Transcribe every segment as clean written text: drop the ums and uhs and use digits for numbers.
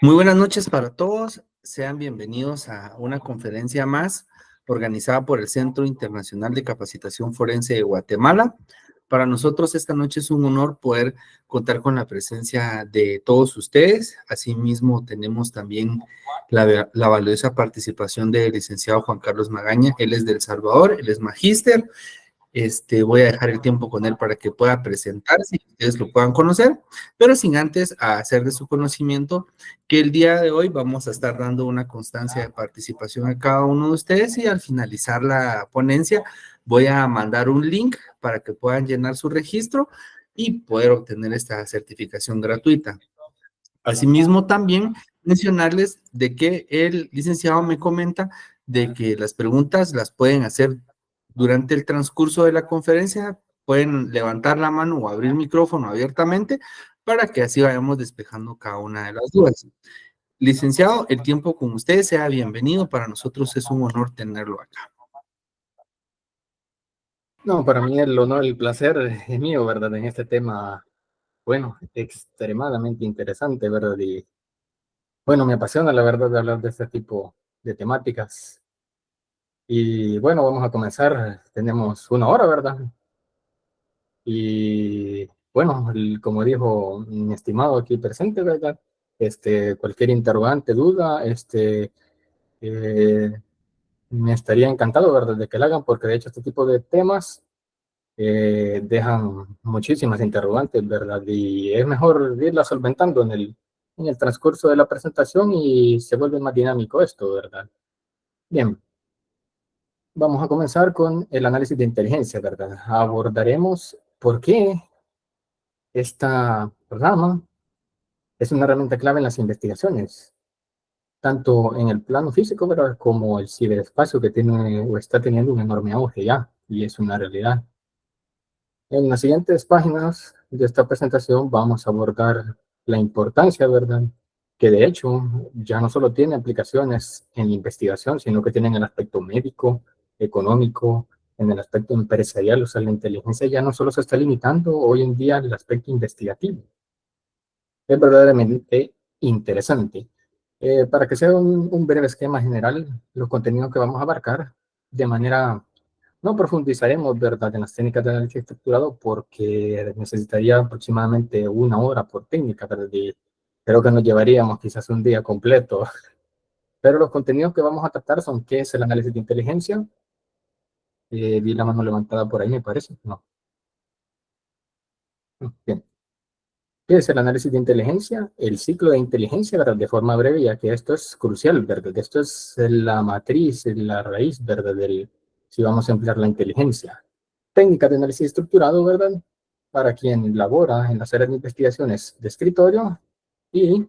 Muy buenas noches para todos. Sean bienvenidos a una conferencia más organizada por el Centro Internacional de Capacitación Forense de Guatemala. Para nosotros esta noche es un honor poder contar con la presencia de todos ustedes. Asimismo, tenemos también la valiosa participación del licenciado Juan Carlos Magaña. Él es de El Salvador, él es magíster. Voy a dejar el tiempo con él para que pueda presentarse y ustedes lo puedan conocer, pero sin antes hacer de su conocimiento que el día de hoy vamos a estar dando una constancia de participación a cada uno de ustedes y al finalizar la ponencia voy a mandar un link para que puedan llenar su registro y poder obtener esta certificación gratuita. Asimismo, también mencionarles de que el licenciado me comenta de que las preguntas las pueden hacer durante el transcurso de la conferencia, pueden levantar la mano o abrir el micrófono abiertamente para que así vayamos despejando cada una de las dudas. Licenciado, el tiempo con usted, sea bienvenido, para nosotros es un honor tenerlo acá. No, para mí el honor, el placer es mío, ¿verdad? En este tema, bueno, extremadamente interesante, ¿verdad? Y bueno, me apasiona la verdad de hablar de este tipo de temáticas. Y bueno, vamos a comenzar. Tenemos una hora, ¿verdad? Y bueno, como dijo mi estimado aquí presente, ¿verdad? Cualquier interrogante, duda, eh, me estaría encantado, ¿verdad? De que lo hagan, porque de hecho este tipo de temas dejan muchísimas interrogantes, ¿verdad? Y es mejor irlas solventando en el transcurso de la presentación y se vuelve más dinámico esto, ¿verdad? Bien, vamos a comenzar con el análisis de inteligencia, ¿verdad? Abordaremos por qué esta programa es una herramienta clave en las investigaciones, tanto en el plano físico, ¿verdad? Como el ciberespacio que tiene o está teniendo un enorme auge ya, y es una realidad. En las siguientes páginas de esta presentación vamos a abordar la importancia, ¿verdad? Que de hecho ya no solo tiene aplicaciones en la investigación, sino que tiene en el aspecto médico, económico, en el aspecto empresarial. O sea, la inteligencia ya no solo se está limitando hoy en día al aspecto investigativo. Es verdaderamente interesante. Para que sea un breve esquema general, los contenidos que vamos a abarcar de manera no profundizaremos, ¿verdad?, en las técnicas de análisis estructurado porque necesitaría aproximadamente una hora por técnica, ¿verdad? Y creo que nos llevaríamos quizás un día completo. Pero los contenidos que vamos a tratar son qué es el análisis de inteligencia. Vi la mano levantada por ahí, me parece. No. Bien. ¿Qué es el análisis de inteligencia? El ciclo de inteligencia, ¿verdad? De forma breve, ya que esto es crucial, ¿verdad? Esto es la matriz, la raíz, ¿verdad? Si vamos a emplear la inteligencia. Técnicas de análisis estructurado, ¿verdad? Para quien labora en las áreas de investigaciones de escritorio y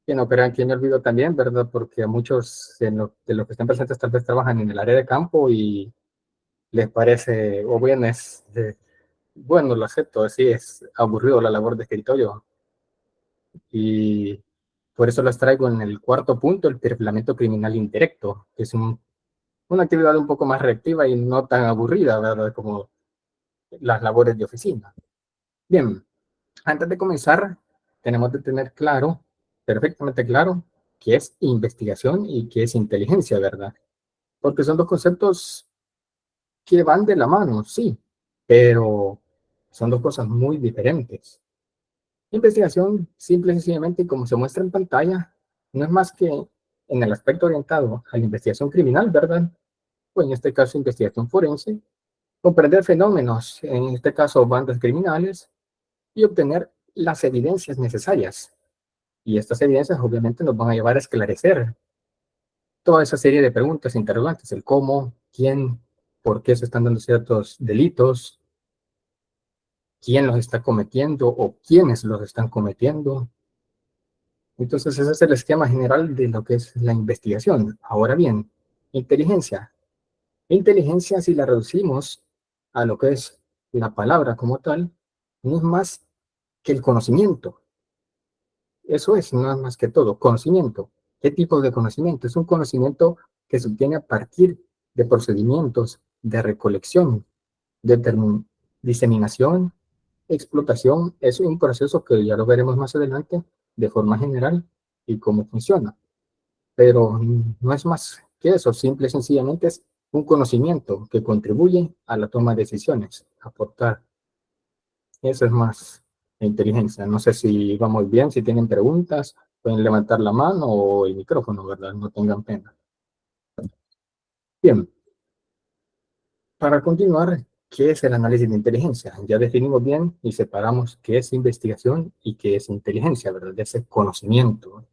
que no crean que me olvido también, ¿verdad? Porque a muchos de los que están presentes tal vez trabajan en el área de campo y les parece, o bien bueno, lo acepto, así es aburrido la labor de escritorio. Y por eso las traigo en el cuarto punto, el perfilamiento criminal indirecto, que es una actividad un poco más reactiva y no tan aburrida, ¿verdad? Como las labores de oficina. Bien, antes de comenzar, tenemos que tener claro, perfectamente claro, qué es investigación y qué es inteligencia, ¿verdad? Porque son dos conceptos que van de la mano, sí, pero son dos cosas muy diferentes. Investigación, simple y sencillamente, como se muestra en pantalla, no es más que en el aspecto orientado a la investigación criminal, ¿verdad? O en este caso, investigación forense, comprender fenómenos, en este caso, bandas criminales, y obtener las evidencias necesarias. Y estas evidencias obviamente nos van a llevar a esclarecer toda esa serie de preguntas e interrogantes, el cómo, quién, por qué se están dando ciertos delitos, quién los está cometiendo o quiénes los están cometiendo. Entonces ese es el esquema general de lo que es la investigación. Ahora bien, inteligencia. Inteligencia, si la reducimos a lo que es la palabra como tal, no es más que el conocimiento. Eso es nada más que todo, conocimiento. ¿Qué tipo de conocimiento? Es un conocimiento que se obtiene a partir de procedimientos de recolección, de diseminación explotación es un proceso que ya lo veremos más adelante de forma general y cómo funciona. Pero no es más que eso, simple y sencillamente es un conocimiento que contribuye a la toma de decisiones, aportar. Eso es más inteligencia. No sé si vamos bien, si tienen preguntas, pueden levantar la mano o el micrófono, ¿verdad? No tengan pena. Bien, para continuar, ¿qué es el análisis de inteligencia? Ya definimos bien y separamos qué es investigación y qué es inteligencia, ¿verdad? De ese conocimiento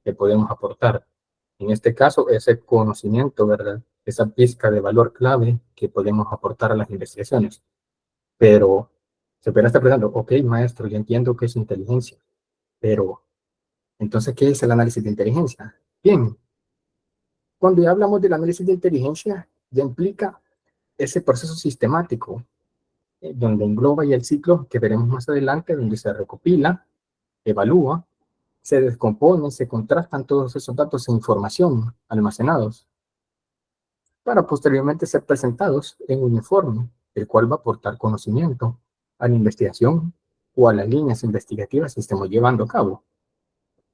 que podemos aportar. En este caso, ese conocimiento, ¿verdad? Esa pizca de valor clave que podemos aportar a las investigaciones. Pero se puede estar preguntando, ok, maestro, yo entiendo que es inteligencia, pero entonces, ¿qué es el análisis de inteligencia? Bien, cuando ya hablamos del análisis de inteligencia, ya implica ese proceso sistemático, donde engloba ya el ciclo que veremos más adelante, donde se recopila, evalúa, se descompone, se contrastan todos esos datos e información almacenados para posteriormente ser presentados en un informe, el cual va a aportar conocimiento a la investigación o a las líneas investigativas que estemos llevando a cabo.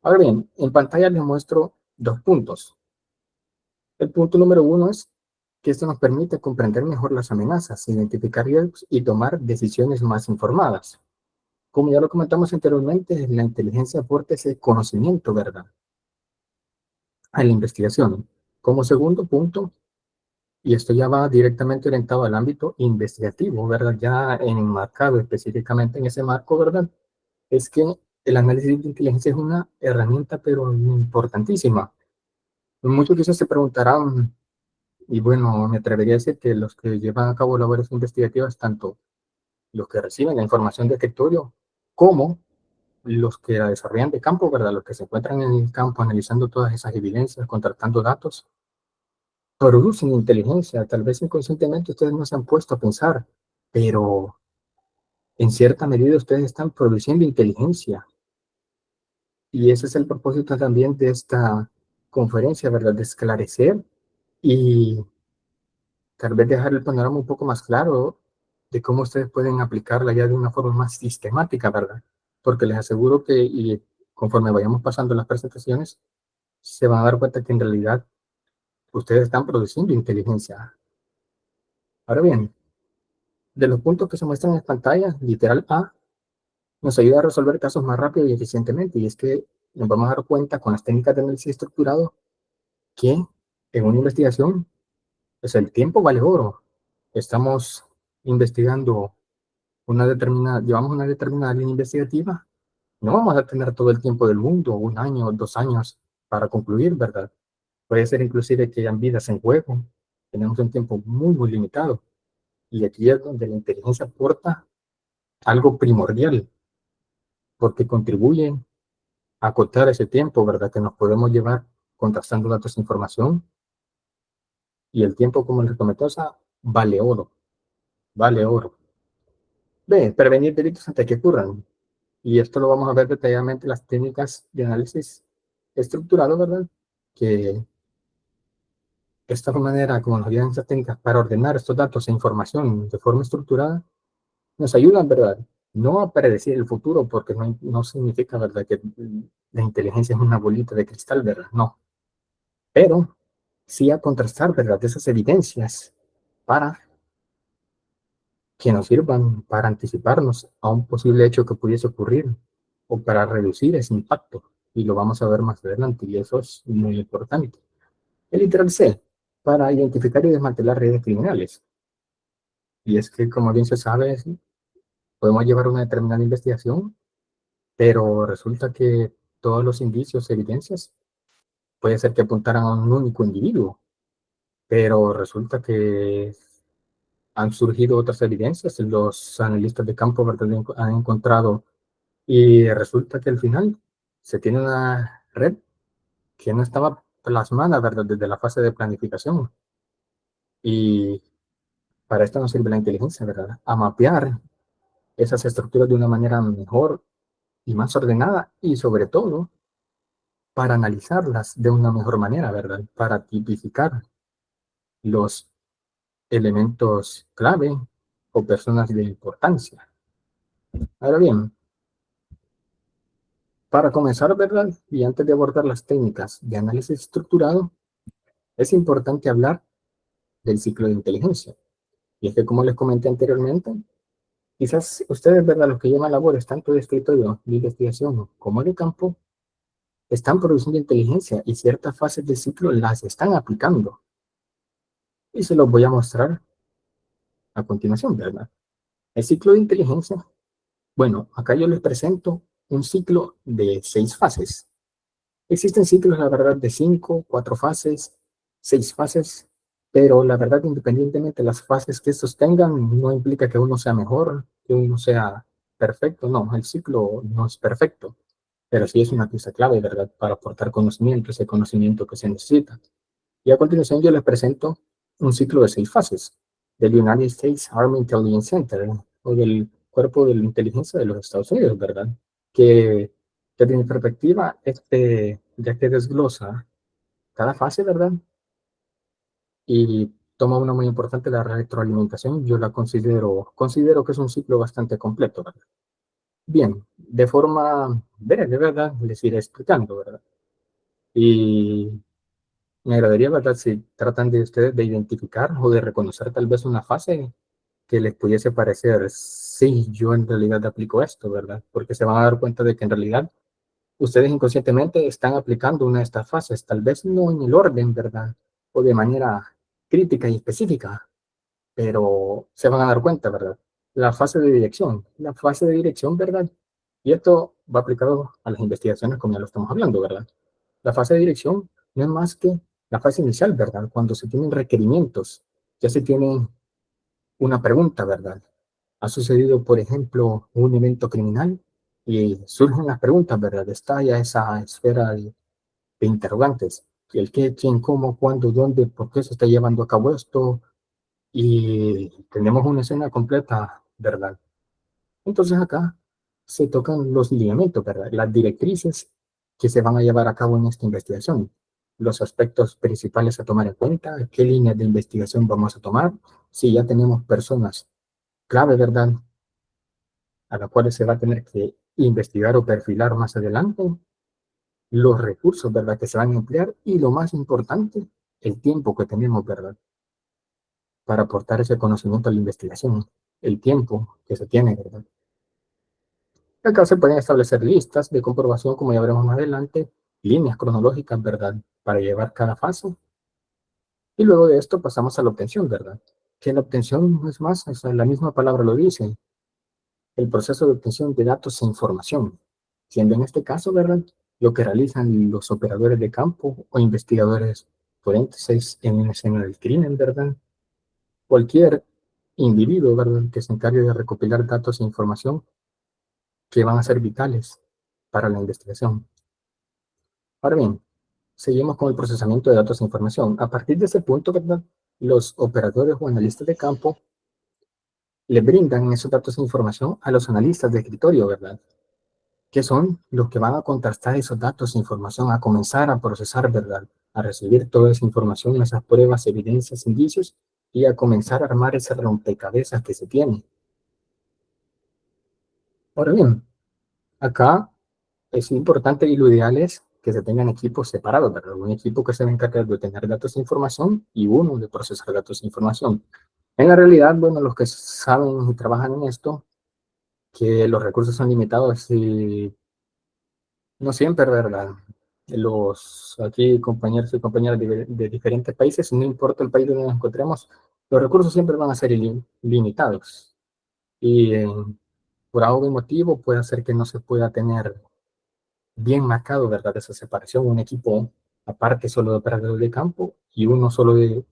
Ahora bien, en pantalla les muestro dos puntos. El punto número uno es que esto nos permite comprender mejor las amenazas, identificar riesgos y tomar decisiones más informadas. Como ya lo comentamos anteriormente, la inteligencia aporta ese conocimiento, ¿verdad?, a la investigación. Como segundo punto, y esto ya va directamente orientado al ámbito investigativo, ¿verdad? Ya enmarcado específicamente en ese marco, ¿verdad? Es que el análisis de inteligencia es una herramienta, pero importantísima. Muchos quizás se preguntarán, y bueno, me atrevería a decir que los que llevan a cabo labores investigativas, tanto los que reciben la información de escritorio, como los que la desarrollan de campo, ¿verdad? Los que se encuentran en el campo analizando todas esas evidencias, contratando datos, producen inteligencia. Tal vez inconscientemente ustedes no se han puesto a pensar, pero en cierta medida ustedes están produciendo inteligencia. Y ese es el propósito también de esta conferencia, ¿verdad? De esclarecer y tal vez dejar el panorama un poco más claro de cómo ustedes pueden aplicarla ya de una forma más sistemática, ¿verdad? Porque les aseguro que y conforme vayamos pasando las presentaciones, se van a dar cuenta que en realidad ustedes están produciendo inteligencia. Ahora bien, de los puntos que se muestran en pantalla, literal A, nos ayuda a resolver casos más rápido y eficientemente. Y es que nos vamos a dar cuenta con las técnicas de análisis estructurado que en una investigación, pues el tiempo vale oro. Estamos investigando llevamos una determinada línea investigativa, no vamos a tener todo el tiempo del mundo, un año, 2 años, para concluir, ¿verdad? Puede ser inclusive que hayan vidas en juego. Tenemos un tiempo muy, muy limitado. Y aquí es donde la inteligencia aporta algo primordial, porque contribuye a acotar ese tiempo, ¿verdad? Que nos podemos llevar contrastando datos e información. Y el tiempo, como les comentó, vale oro, vale oro. B, prevenir delitos antes que ocurran. Y esto lo vamos a ver detalladamente en las técnicas de análisis estructurado, ¿verdad? Que esta manera, como nos ayudan estas técnicas para ordenar estos datos e información de forma estructurada, nos ayudan, ¿verdad? No a predecir el futuro, porque no significa, ¿verdad?, que la inteligencia es una bolita de cristal, ¿verdad? No. Pero sí a contrastar, ¿verdad?, esas evidencias para que nos sirvan para anticiparnos a un posible hecho que pudiese ocurrir o para reducir ese impacto. Y lo vamos a ver más adelante, y eso es muy importante. El literal C, para identificar y desmantelar redes criminales. Y es que, como bien se sabe, podemos llevar una determinada investigación, pero resulta que todos los indicios, evidencias, puede ser que apuntaran a un único individuo, pero resulta que han surgido otras evidencias, los analistas de campo, ¿verdad?, han encontrado, y resulta que al final se tiene una red que no estaba plasmada, ¿verdad?, desde la fase de planificación. Y para esto nos sirve la inteligencia, ¿verdad?, a mapear esas estructuras de una manera mejor y más ordenada, y sobre todo para analizarlas de una mejor manera, ¿verdad?, para tipificar los elementos clave o personas de importancia. Ahora bien, para comenzar, ¿verdad? Y antes de abordar las técnicas de análisis estructurado, es importante hablar del ciclo de inteligencia. Y es que, como les comenté anteriormente, quizás ustedes, ¿verdad? Los que llevan labores tanto de escritorio, de investigación como de campo, están produciendo inteligencia y ciertas fases del ciclo las están aplicando. Y se los voy a mostrar a continuación, ¿verdad? El ciclo de inteligencia, bueno, acá yo les presento un ciclo de 6 fases. Existen ciclos, la verdad, de 5, 4 fases, 6 fases, pero la verdad, independientemente de las fases que estos tengan, no implica que uno sea mejor, que uno sea perfecto. No, el ciclo no es perfecto, pero sí es una pieza clave, ¿verdad?, para aportar conocimiento, ese conocimiento que se necesita. Y a continuación yo les presento un ciclo de 6 fases del United States Army Intelligence Center, o del Cuerpo de la Inteligencia de los Estados Unidos, ¿verdad? Que desde mi perspectiva, ya que desglosa cada fase, ¿verdad? Y toma una muy importante, la retroalimentación. Yo la considero que es un ciclo bastante completo, ¿verdad? Bien, de forma breve, ¿verdad? Les iré explicando, ¿verdad? Y me agradaría, ¿verdad? Si tratan de ustedes de identificar o de reconocer tal vez una fase que les pudiese parecer, sí, yo en realidad aplico esto, ¿verdad? Porque se van a dar cuenta de que en realidad ustedes inconscientemente están aplicando una de estas fases, tal vez no en el orden, ¿verdad? O de manera crítica y específica, pero se van a dar cuenta, ¿verdad? La fase de dirección, ¿verdad? Y esto va aplicado a las investigaciones como ya lo estamos hablando, ¿verdad? La fase de dirección no es más que la fase inicial, ¿verdad? Cuando se tienen requerimientos, ya se tiene una pregunta, ¿verdad? Ha sucedido, por ejemplo, un evento criminal y surgen las preguntas, ¿verdad? Está ya esa esfera de interrogantes. El qué, quién, cómo, cuándo, dónde, por qué se está llevando a cabo esto. Y tenemos una escena completa, ¿verdad? Entonces acá se tocan los lineamientos, ¿verdad? Las directrices que se van a llevar a cabo en esta investigación, los aspectos principales a tomar en cuenta, qué líneas de investigación vamos a tomar, si ya tenemos personas clave, ¿verdad?, a las cuales se va a tener que investigar o perfilar más adelante, los recursos, ¿verdad?, que se van a emplear y lo más importante, el tiempo que tenemos, ¿verdad?, para aportar ese conocimiento a la investigación, el tiempo que se tiene, ¿verdad? Acá se pueden establecer listas de comprobación, como ya veremos más adelante, líneas cronológicas, ¿verdad?, para llevar cada fase. Y luego de esto pasamos a la obtención, ¿verdad? Que la obtención no es más, o sea, la misma palabra lo dice, el proceso de obtención de datos e información, siendo en este caso, ¿verdad?, lo que realizan los operadores de campo o investigadores forenses en una escena del crimen, ¿verdad? Cualquier individuo, ¿verdad?, que se encargue de recopilar datos e información que van a ser vitales para la investigación. Ahora bien, seguimos con el procesamiento de datos e información. A partir de ese punto, ¿verdad?, los operadores o analistas de campo le brindan esos datos e información a los analistas de escritorio, ¿verdad?, que son los que van a contrastar esos datos e información, a comenzar a procesar, ¿verdad?, a recibir toda esa información, esas pruebas, evidencias, indicios, y a comenzar a armar ese rompecabezas que se tiene. Ahora bien, acá es importante y lo ideal es que se tengan equipos separados, ¿verdad? Un equipo que se va a encargar de tener datos e información y uno de procesar datos e información. En la realidad, bueno, los que saben y trabajan en esto, que los recursos son limitados y no siempre, ¿verdad? Los aquí compañeros y compañeras de diferentes países, no importa el país donde nos encontremos, los recursos siempre van a ser limitados. Y por algún motivo puede hacer que no se pueda tener bien marcado, ¿verdad?, esa separación, un equipo aparte solo de operadores de campo y uno solo de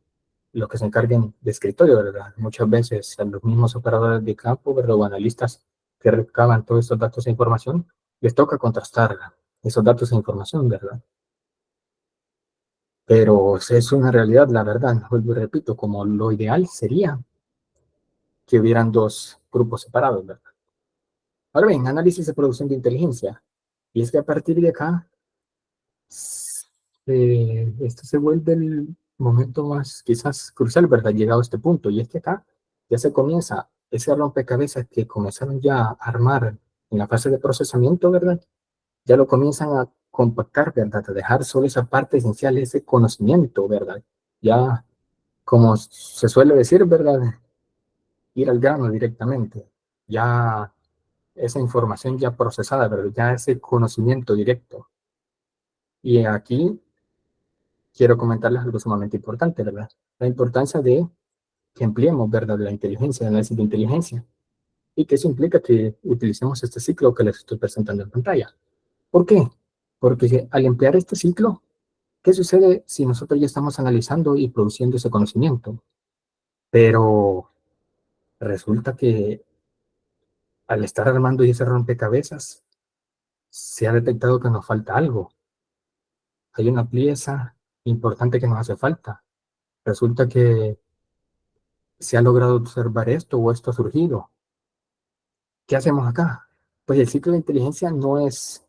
los que se encarguen de escritorio, ¿verdad? Muchas veces a los mismos operadores de campo, ¿verdad?, o analistas que recaban todos estos datos e información, les toca contrastar esos datos e información, ¿verdad? Pero es una realidad, la verdad, vuelvo y repito, como lo ideal sería que hubieran dos grupos separados, ¿verdad? Ahora bien, análisis de producción de inteligencia. Y es que a partir de acá, esto se vuelve el momento más quizás crucial, ¿verdad? Llegado a este punto. Y es que acá ya se comienza ese rompecabezas que comenzaron ya a armar en la fase de procesamiento, ¿verdad? Ya lo comienzan a compactar, ¿verdad? A dejar solo esa parte esencial, ese conocimiento, ¿verdad? Ya, como se suele decir, ¿verdad? Ir al grano directamente. Ya esa información ya procesada, ¿verdad? Ya ese conocimiento directo. Y aquí quiero comentarles algo sumamente importante, ¿verdad? La importancia de que empleemos, ¿verdad? La inteligencia, el análisis de inteligencia. Y que eso implica que utilicemos este ciclo que les estoy presentando en pantalla. ¿Por qué? Porque al emplear este ciclo, ¿qué sucede si nosotros ya estamos analizando y produciendo ese conocimiento? Pero resulta que al estar armando ese rompecabezas, se ha detectado que nos falta algo. Hay una pieza importante que nos hace falta. Resulta que se ha logrado observar esto o esto ha surgido. ¿Qué hacemos acá? Pues el ciclo de inteligencia no es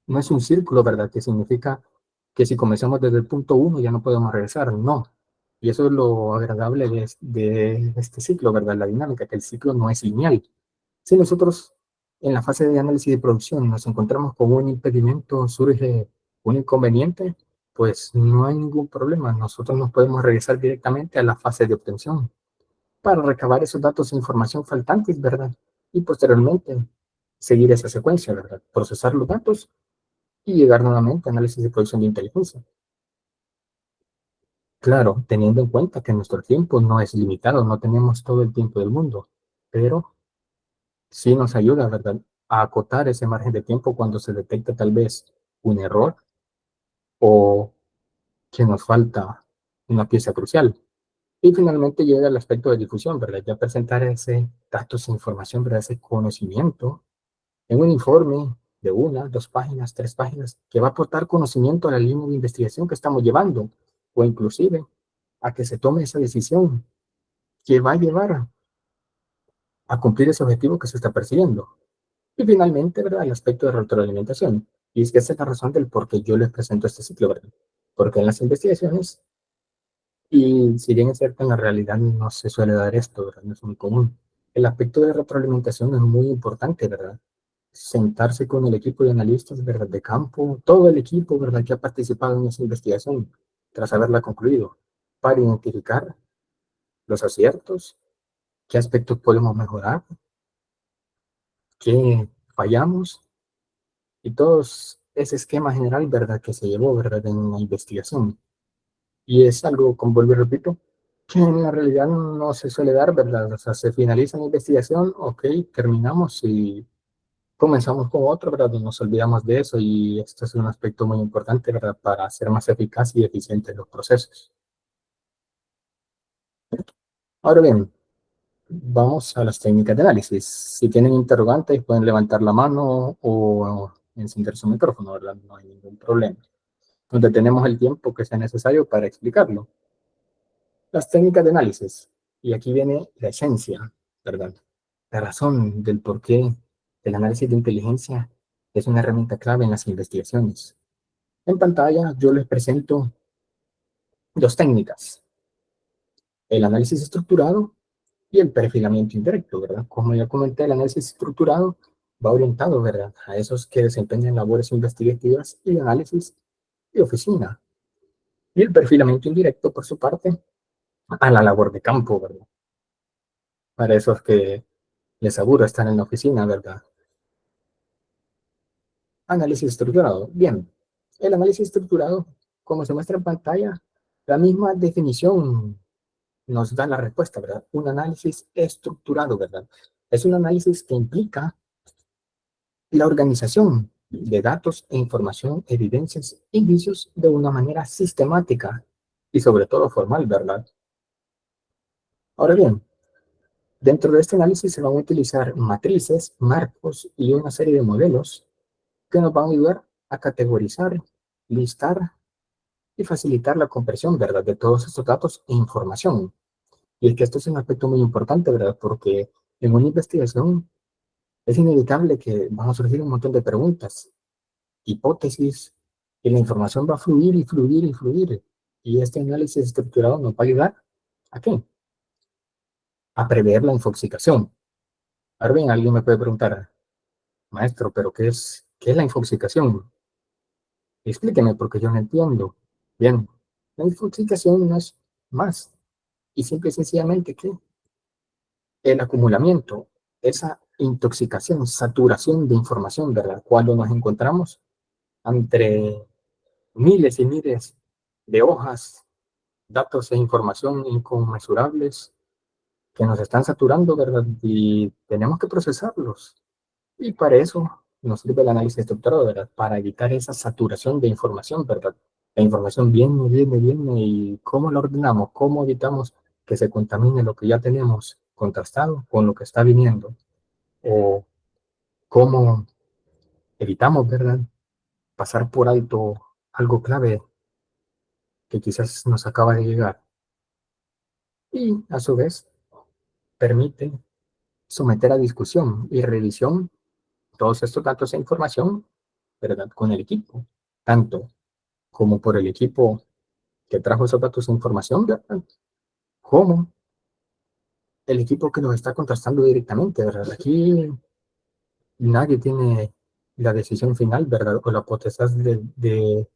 un círculo, ¿verdad? Que significa que si comenzamos desde el punto uno ya no podemos regresar, no. Y eso es lo agradable de este ciclo, ¿verdad? La dinámica, que el ciclo no es lineal. Si nosotros en la fase de análisis de producción nos encontramos con un impedimento, surge un inconveniente, pues no hay ningún problema. Nosotros nos podemos regresar directamente a la fase de obtención para recabar esos datos e información faltantes, ¿verdad? Y posteriormente seguir esa secuencia, ¿verdad? Procesar los datos y llegar nuevamente a análisis de producción de inteligencia. Claro, teniendo en cuenta que nuestro tiempo no es limitado, no tenemos todo el tiempo del mundo, pero sí nos ayuda, ¿verdad?, a acotar ese margen de tiempo cuando se detecta tal vez un error o que nos falta una pieza crucial. Y finalmente llega el aspecto de difusión, ¿verdad? Ya presentar ese datos e información, ¿verdad? Ese conocimiento en un informe de una, dos páginas, tres páginas, que va a aportar conocimiento a la línea de investigación que estamos llevando, o inclusive a que se tome esa decisión que va a llevar a cumplir ese objetivo que se está persiguiendo. Y finalmente, ¿verdad? El aspecto de retroalimentación. Y es que esa es la razón del por qué yo les presento este ciclo, ¿verdad? Porque en las investigaciones, y si bien es cierto, en la realidad no se suele dar esto, ¿verdad? No es muy común. El aspecto de retroalimentación es muy importante, ¿verdad? Sentarse con el equipo de analistas, ¿verdad? De campo, todo el equipo, ¿verdad? Que ha participado en esa investigación, tras haberla concluido, para identificar los aciertos, qué aspectos podemos mejorar, qué fallamos y todo ese esquema general, ¿verdad? Que se llevó, ¿verdad? En la investigación. Y es algo, como vuelvo y repito, que en la realidad no se suele dar, ¿verdad? O sea, se finaliza la investigación, ok, terminamos y comenzamos con otro, ¿verdad? Nos olvidamos de eso y esto es un aspecto muy importante, ¿verdad? Para ser más eficaz y eficiente en los procesos. Ahora bien, vamos a las técnicas de análisis. Si tienen interrogantes, pueden levantar la mano o encender su micrófono, ¿verdad? No hay ningún problema. Donde tenemos el tiempo que sea necesario para explicarlo. Las técnicas de análisis. Y aquí viene la esencia, ¿verdad? La razón del por qué el análisis de inteligencia es una herramienta clave en las investigaciones. En pantalla yo les presento dos técnicas, el análisis estructurado y el perfilamiento indirecto, ¿verdad? Como ya comenté, el análisis estructurado va orientado, ¿verdad?, a esos que desempeñan labores investigativas y de análisis de oficina. Y el perfilamiento indirecto, por su parte, a la labor de campo, ¿verdad? Para esos que les aburre estar en la oficina, ¿verdad? Análisis estructurado. Bien, el análisis estructurado, como se muestra en pantalla, la misma definición nos da la respuesta, ¿verdad? Un análisis estructurado, ¿verdad? Es un análisis que implica la organización de datos e información, evidencias, indicios de una manera sistemática y sobre todo formal, ¿verdad? Ahora bien, dentro de este análisis se van a utilizar matrices, marcos y una serie de modelos que nos van a ayudar a categorizar, listar y facilitar la compresión, ¿verdad?, de todos estos datos e información. Y es que esto es un aspecto muy importante, ¿verdad? Porque en una investigación es inevitable que van a surgir un montón de preguntas, hipótesis, y la información va a fluir y fluir y fluir. Y este análisis estructurado nos va a ayudar ¿a qué? a prever la infoxicación. Ahora bien, alguien me puede preguntar, maestro, ¿pero qué es la infoxicación? Explíqueme porque yo no entiendo. Bien, la infoxicación no es más y simple y sencillamente que el acumulamiento, esa intoxicación, saturación de información, ¿verdad? Cuando nos encontramos entre miles y miles de hojas, datos e información inconmensurables que nos están saturando, ¿verdad? Y tenemos que procesarlos. Y para eso nos sirve el análisis estructurado, ¿verdad? Para evitar esa saturación de información, ¿verdad? La información viene, y cómo la ordenamos, cómo evitamos que se contamine lo que ya tenemos contrastado con lo que está viniendo, o cómo evitamos, ¿verdad? Pasar por alto algo clave que quizás nos acaba de llegar. Y a su vez permite someter a discusión y revisión todos estos datos e información, ¿verdad? Con el equipo, tanto como por el equipo que trajo esos datos e información, ¿verdad? Como el equipo que nos está contrastando directamente, ¿verdad? Aquí nadie tiene la decisión final, ¿verdad? O la potestad de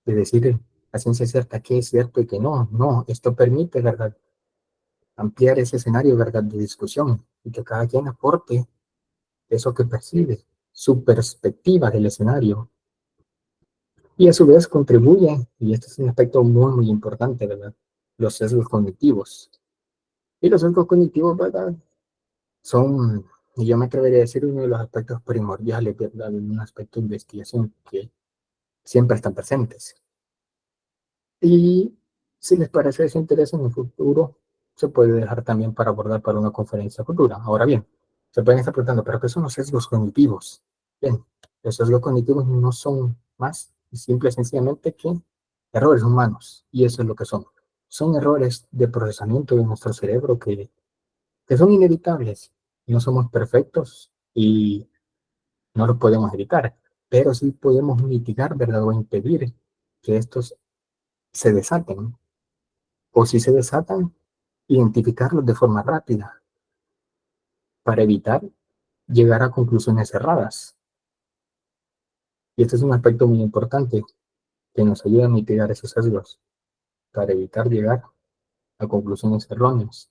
decir a ciencia cierta qué es cierto y qué no. No, esto permite, ¿verdad? Ampliar ese escenario, ¿verdad? De discusión y que cada quien aporte eso que percibe, su perspectiva del escenario. Y a su vez contribuye, y este es un aspecto muy, muy importante, ¿verdad? Los sesgos cognitivos. Y los sesgos cognitivos, ¿verdad? Son, y yo me atrevería a decir, uno de los aspectos primordiales, ¿verdad? En un aspecto de investigación que siempre están presentes. Y si les parece de interés en el futuro, se puede dejar también para abordar para una conferencia futura. Ahora bien, se pueden estar preguntando, ¿pero qué son los sesgos cognitivos? Bien, los sesgos cognitivos no son más y simple y sencillamente que errores humanos, y eso es lo que son. Son errores de procesamiento de nuestro cerebro que son inevitables. No somos perfectos y no los podemos evitar, pero sí podemos mitigar, ¿verdad? O impedir que estos se desaten, o si se desatan, identificarlos de forma rápida para evitar llegar a conclusiones erradas. Y este es un aspecto muy importante que nos ayuda a mitigar esos sesgos para evitar llegar a conclusiones erróneas.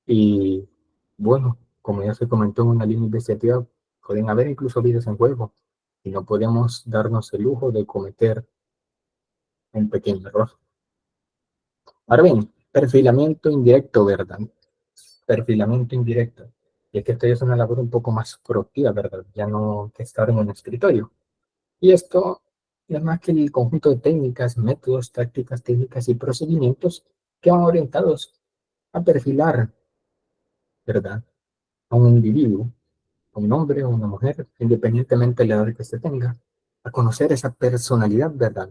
Y bueno, como ya se comentó en una línea investigativa, pueden haber incluso vidas en juego y no podemos darnos el lujo de cometer un pequeño error. Ahora bien, perfilamiento indirecto, ¿verdad? Perfilamiento indirecto. Y es que esto ya es una labor un poco más proactiva, ¿verdad? Ya no que estar en un escritorio. Y esto es más que el conjunto de técnicas, métodos, tácticas, técnicas y procedimientos que van orientados a perfilar, ¿verdad? A un individuo, a un hombre o una mujer, independientemente de la edad que se tenga, a conocer esa personalidad, ¿verdad?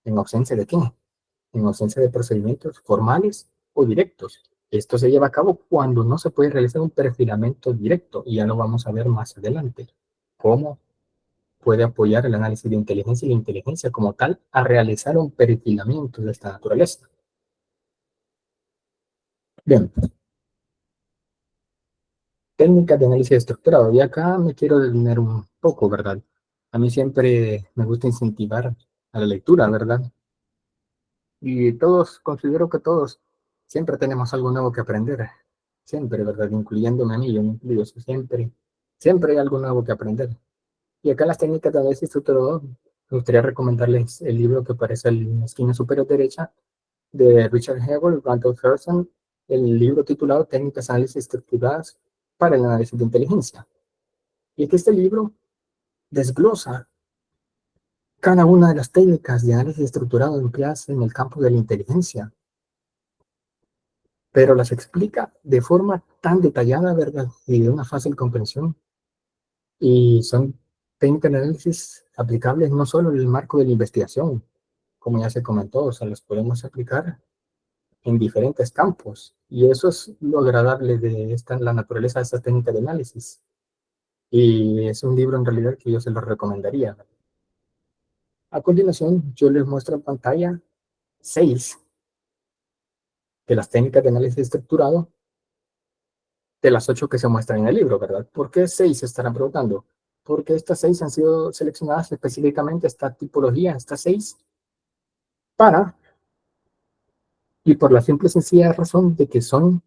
¿En ausencia de qué? En ausencia de procedimientos formales o directos. Esto se lleva a cabo cuando no se puede realizar un perfilamiento directo, y ya lo vamos a ver más adelante. ¿Cómo puede apoyar el análisis de inteligencia y la inteligencia como tal a realizar un perfilamiento de esta naturaleza? Bien, técnicas de análisis estructurado. Y acá me quiero detener un poco, ¿verdad? A mí siempre me gusta incentivar a la lectura, ¿verdad? Y todos, considero que todos, siempre tenemos algo nuevo que aprender. Siempre, ¿verdad? Incluyéndome a mí, yo me incluyo, siempre hay algo nuevo que aprender. Y acá las técnicas de análisis estructurado, me gustaría recomendarles el libro que aparece en la esquina superior derecha de Richard Hegel y Randall Ferguson, el libro titulado Técnicas de análisis estructuradas para el análisis de inteligencia. Y es que este libro desglosa cada una de las técnicas de análisis estructurado empleadas en el campo de la inteligencia, pero las explica de forma tan detallada, ¿verdad? Y de una fácil comprensión. Y son técnicas de análisis aplicables no solo en el marco de la investigación, como ya se comentó, o sea, las podemos aplicar en diferentes campos. Y eso es lo agradable de la naturaleza de esta técnica de análisis. Y es un libro en realidad que yo se lo recomendaría. A continuación, yo les muestro en pantalla 6 de las técnicas de análisis estructurado de las 8 que se muestran en el libro, ¿verdad? ¿Por qué 6 se estarán preguntando? Porque estas 6 han sido seleccionadas específicamente, esta tipología, estas 6, para, y por la simple y sencilla razón de que son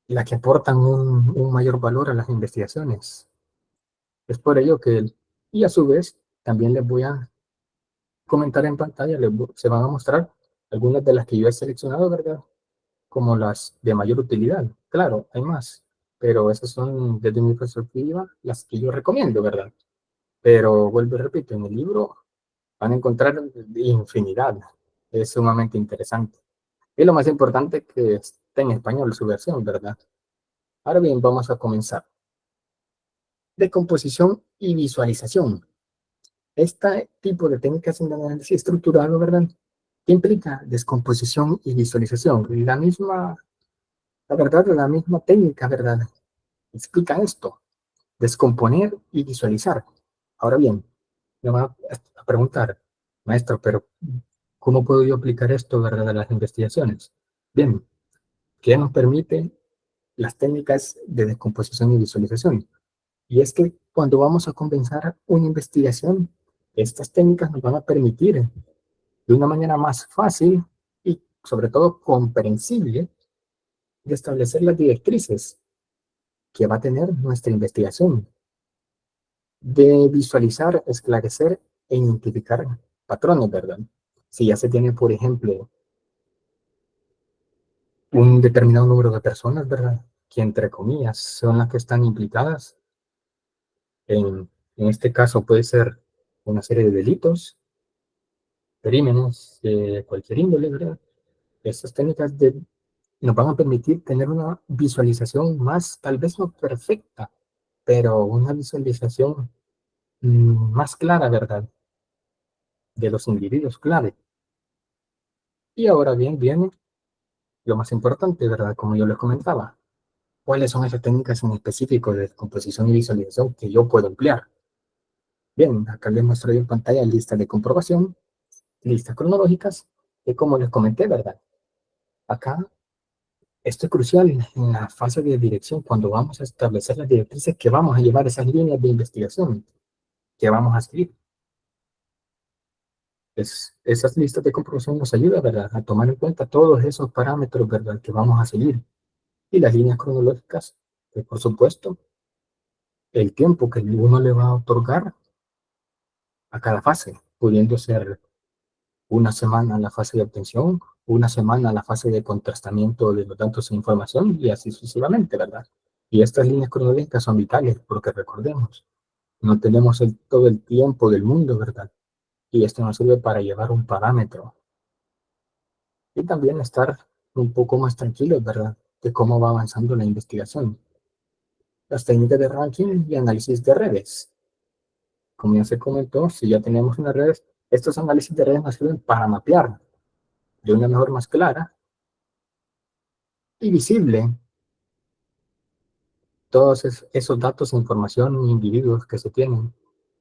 las que aportan un mayor valor a las investigaciones. Es por ello que, y a su vez, también les voy a comentar en pantalla, se van a mostrar algunas de las que yo he seleccionado, ¿verdad? Como las de mayor utilidad. Claro, hay más, pero esas son, desde mi perspectiva, las que yo recomiendo, ¿verdad? Pero vuelvo y repito, en el libro van a encontrar infinidad. Es sumamente interesante. Y lo más importante que esté en español su versión, ¿verdad? Ahora bien, vamos a comenzar. Decomposición y visualización. Este tipo de técnicas en análisis estructurado, ¿verdad? ¿Qué implica descomposición y visualización? La verdad, la misma técnica, ¿verdad? Explica esto, descomponer y visualizar. Ahora bien, me van a preguntar, maestro, pero ¿cómo puedo yo aplicar esto, ¿verdad, a las investigaciones? Bien, ¿qué nos permite las técnicas de descomposición y visualización? Y es que cuando vamos a comenzar una investigación, estas técnicas nos van a permitir de una manera más fácil y sobre todo comprensible de establecer las directrices que va a tener nuestra investigación, de visualizar, esclarecer e identificar patrones, ¿verdad? Si ya se tiene, por ejemplo, un determinado número de personas, ¿verdad? Que entre comillas son las que están implicadas en este caso puede ser una serie de delitos, crímenes de cualquier índole, ¿verdad? Estas técnicas nos van a permitir tener una visualización más, tal vez no perfecta, pero una visualización más clara, ¿verdad? De los individuos clave. Y ahora bien, viene lo más importante, ¿verdad? Como yo les comentaba, ¿cuáles son esas técnicas en específico de composición y visualización que yo puedo emplear? Bien, acá les muestro en pantalla listas de comprobación, listas cronológicas, y como les comenté, ¿verdad? Acá esto es crucial en la fase de dirección cuando vamos a establecer las directrices que vamos a llevar esas líneas de investigación que vamos a seguir. Esas listas de comprobación nos ayudan, ¿verdad? A tomar en cuenta todos esos parámetros, ¿verdad? Que vamos a seguir. Y las líneas cronológicas, que por supuesto, el tiempo que uno le va a otorgar a cada fase, pudiendo ser una semana la fase de obtención, una semana la fase de contrastamiento de los datos e información y así sucesivamente, ¿verdad? Y estas líneas cronológicas son vitales porque recordemos, no tenemos todo el tiempo del mundo, ¿verdad? Y esto nos sirve para llevar un parámetro y también estar un poco más tranquilos, ¿verdad? De cómo va avanzando la investigación. Las técnicas de ranking y análisis de redes. Como ya se comentó, si ya tenemos una red, estos análisis de redes nos sirven para mapear de una mejor más clara y visible todos esos datos e información e individuos que se tienen,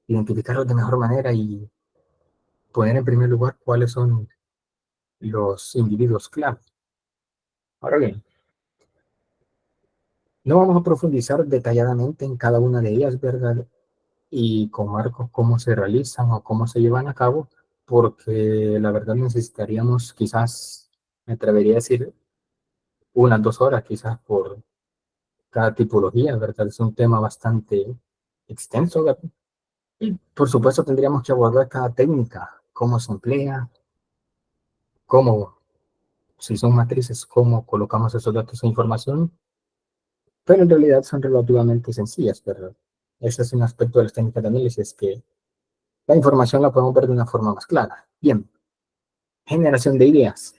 identificarlos de mejor manera y poner en primer lugar cuáles son los individuos clave. Ahora bien, no vamos a profundizar detalladamente en cada una de ellas, ¿verdad? Y con marcos cómo se realizan o cómo se llevan a cabo, porque la verdad necesitaríamos quizás, me atrevería a decir, unas 2 horas quizás por cada tipología, ¿verdad? Es un tema bastante extenso, ¿verdad? Y por supuesto tendríamos que abordar cada técnica, cómo se emplea, cómo, si son matrices, cómo colocamos esos datos e información, pero en realidad son relativamente sencillas, ¿verdad? Ese es un aspecto de las técnicas de análisis que la información la podemos ver de una forma más clara. Bien, generación de ideas.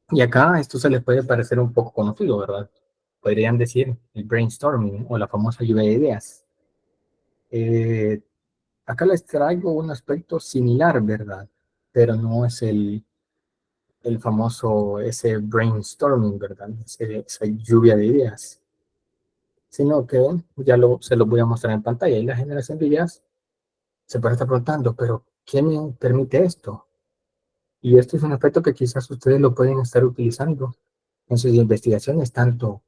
Y acá esto se les puede parecer un poco conocido, ¿verdad? Podrían decir el brainstorming o la famosa lluvia de ideas. Eh, Acá les traigo un aspecto similar, ¿verdad? Pero no es el famoso, ese brainstorming, ¿verdad? Esa lluvia de ideas. Sino que se los voy a mostrar en pantalla. Y la generación de ideas se puede estar preguntando, pero ¿qué me permite esto? Y esto es un aspecto que quizás ustedes lo pueden estar utilizando en sus investigaciones, tanto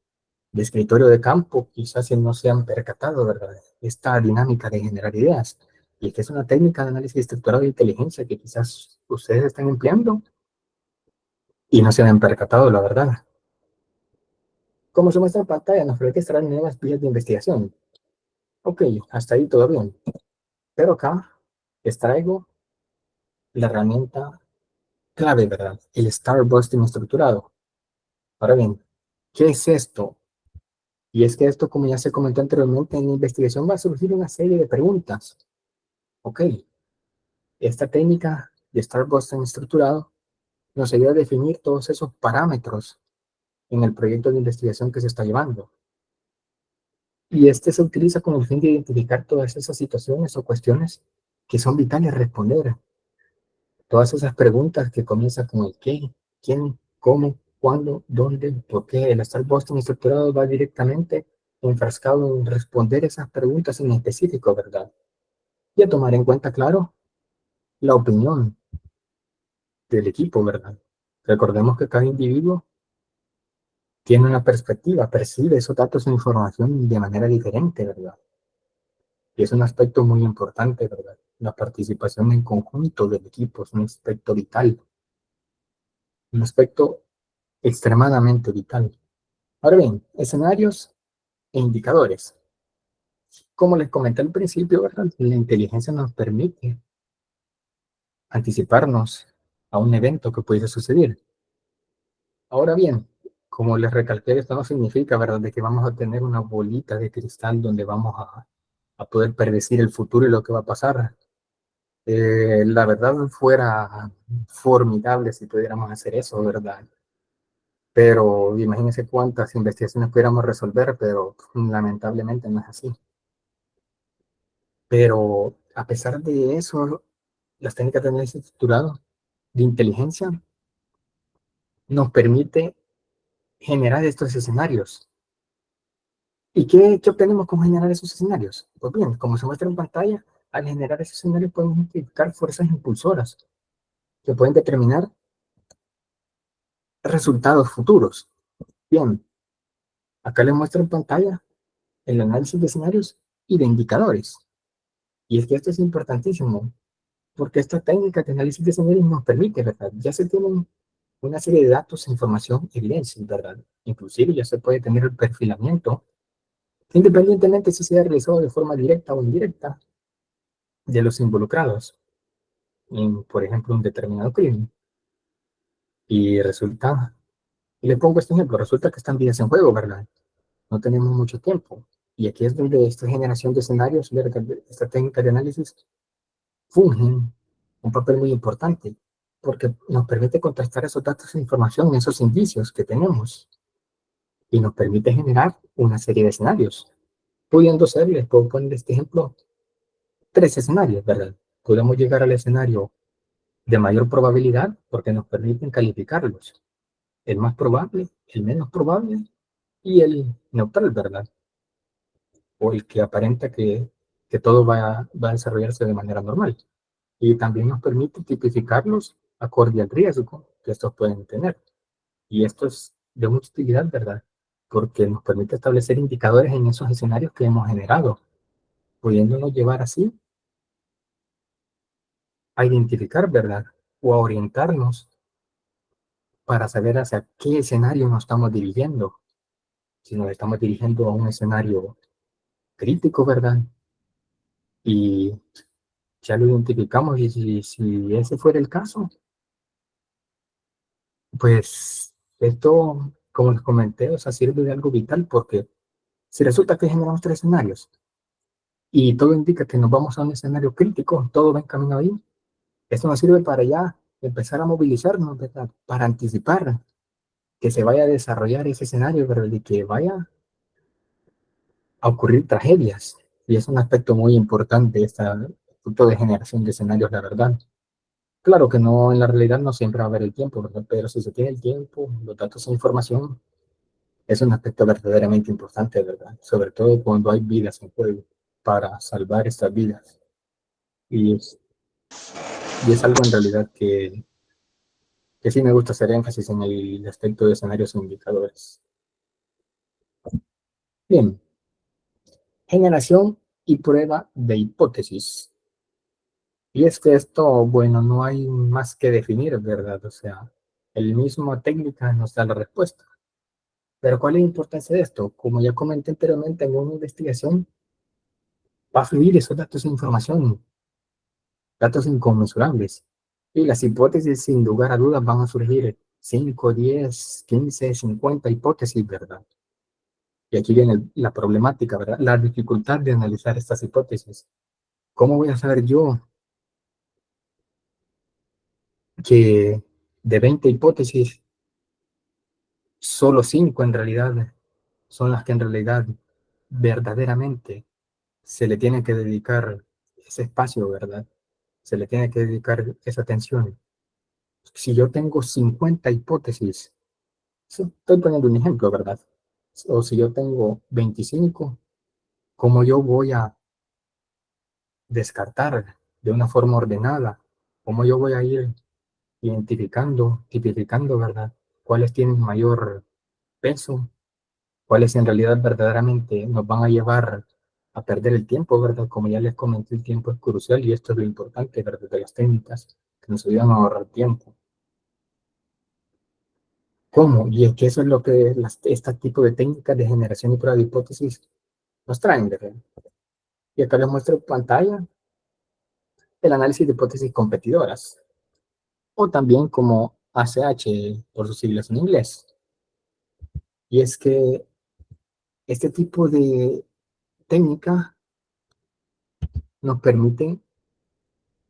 de escritorio de campo, quizás si no se han percatado, ¿verdad? Esta dinámica de generar ideas. Y es que es una técnica de análisis estructurado de inteligencia que quizás ustedes están empleando y no se han percatado, la verdad. Como se muestra en pantalla, nos permite extraer nuevas vías de investigación. Ok, hasta ahí todo bien. Pero acá les traigo la herramienta clave, ¿verdad? El Starburst estructurado. Ahora bien, ¿qué es esto? Y es que esto, como ya se comentó anteriormente, en la investigación va a surgir una serie de preguntas. Ok, esta técnica de Starburst estructurado nos ayuda a definir todos esos parámetros en el proyecto de investigación que se está llevando. Y este se utiliza con el fin de identificar todas esas situaciones o cuestiones que son vitales responder. Todas esas preguntas que comienzan con el qué, quién, cómo, cuándo, dónde, por qué. El Starburst estructurado va directamente enfrascado en responder esas preguntas en específico, ¿verdad? Y a tomar en cuenta, claro, la opinión del equipo, ¿verdad? Recordemos que cada individuo tiene una perspectiva, percibe esos datos e información de manera diferente, ¿verdad? Y es un aspecto muy importante, ¿verdad? La participación en conjunto del equipo es un aspecto vital, un aspecto extremadamente vital. Ahora bien, escenarios e indicadores. Como les comenté al principio, ¿verdad? La inteligencia nos permite anticiparnos a un evento que pudiese suceder. Ahora bien, como les recalqué, esto no significa, ¿verdad?, de que vamos a tener una bolita de cristal donde vamos a poder predecir el futuro y lo que va a pasar. La verdad fuera formidable si pudiéramos hacer eso, ¿verdad? Pero imagínense cuántas investigaciones pudiéramos resolver, pero lamentablemente no es así. Pero a pesar de eso, las técnicas de análisis estructurado de inteligencia nos permite generar estos escenarios. ¿Y qué obtenemos con generar esos escenarios? Pues bien, como se muestra en pantalla, al generar esos escenarios podemos identificar fuerzas impulsoras que pueden determinar resultados futuros. Bien, acá les muestro en pantalla el análisis de escenarios y de indicadores. Y es que esto es importantísimo, porque esta técnica de análisis de escenarios nos permite, ¿verdad? Ya se tienen una serie de datos, información, evidencia, ¿verdad? Inclusive ya se puede tener el perfilamiento, independientemente si sea realizado de forma directa o indirecta, de los involucrados en, por ejemplo, un determinado crimen. Y resulta, y le pongo este ejemplo, resulta que están vidas en juego, ¿verdad? No tenemos mucho tiempo. Y aquí es donde esta generación de escenarios, ¿verdad?, esta técnica de análisis, fungen un papel muy importante, porque nos permite contrastar esos datos e información, esos indicios que tenemos, y nos permite generar una serie de escenarios. Pudiendo ser, les puedo poner este ejemplo, tres escenarios, ¿verdad? Podemos llegar al escenario de mayor probabilidad porque nos permiten calificarlos. El más probable, el menos probable y el neutral, ¿verdad? O el que aparenta que todo va a desarrollarse de manera normal. Y también nos permite tipificarlos acorde al riesgo que estos pueden tener. Y esto es de mucha utilidad, ¿verdad? Porque nos permite establecer indicadores en esos escenarios que hemos generado, pudiéndonos llevar así a identificar, ¿verdad? O a orientarnos para saber hacia qué escenario nos estamos dirigiendo. Si nos estamos dirigiendo a un escenario crítico, ¿verdad? Y ya lo identificamos y si ese fuera el caso, pues esto, como les comenté, o sea, sirve de algo vital porque si resulta que generamos tres escenarios y todo indica que nos vamos a un escenario crítico, todo va en camino ahí, esto nos sirve para ya empezar a movilizarnos, ¿verdad? Para anticipar que se vaya a desarrollar ese escenario, ¿verdad? Y que vaya a ocurrir tragedias. Y es un aspecto muy importante este punto de generación de escenarios, la verdad. Claro que no, en la realidad no siempre va a haber el tiempo, ¿verdad? Pero si se tiene el tiempo, los datos e información, es un aspecto verdaderamente importante, ¿verdad? Sobre todo cuando hay vidas en juego para salvar estas vidas. Y es, y es algo en realidad que sí me gusta hacer énfasis en el aspecto de escenarios e indicadores. Bien, generación y prueba de hipótesis. Y es que esto, bueno, no hay más que definir, ¿verdad? O sea, el mismo técnica nos da la respuesta. Pero ¿cuál es la importancia de esto? Como ya comenté anteriormente, en una investigación va a fluir esos datos de información, datos inconmensurables. Y las hipótesis, sin lugar a dudas, van a surgir 5, 10, 15, 50 hipótesis, ¿verdad? Y aquí viene la problemática, ¿verdad? La dificultad de analizar estas hipótesis. ¿Cómo voy a saber yo que de 20 hipótesis, solo 5 en realidad son las que en realidad verdaderamente se le tiene que dedicar ese espacio, ¿verdad? Se le tiene que dedicar esa atención. Si yo tengo 50 hipótesis, estoy poniendo un ejemplo, ¿verdad? O si yo tengo 25, ¿cómo yo voy a descartar de una forma ordenada? ¿Cómo yo voy a ir identificando, tipificando, ¿verdad? ¿Cuáles tienen mayor peso? ¿Cuáles en realidad verdaderamente nos van a llevar a perder el tiempo, ¿verdad? Como ya les comenté, el tiempo es crucial y esto es lo importante, ¿verdad? De las técnicas que nos ayudan a ahorrar tiempo. ¿Cómo? Y es que eso es lo que este tipo de técnicas de generación y prueba de hipótesis nos traen, ¿verdad? Y acá les muestro en pantalla el análisis de hipótesis competidoras, o también como ACH por sus siglas en inglés. Y es que este tipo de técnica nos permite,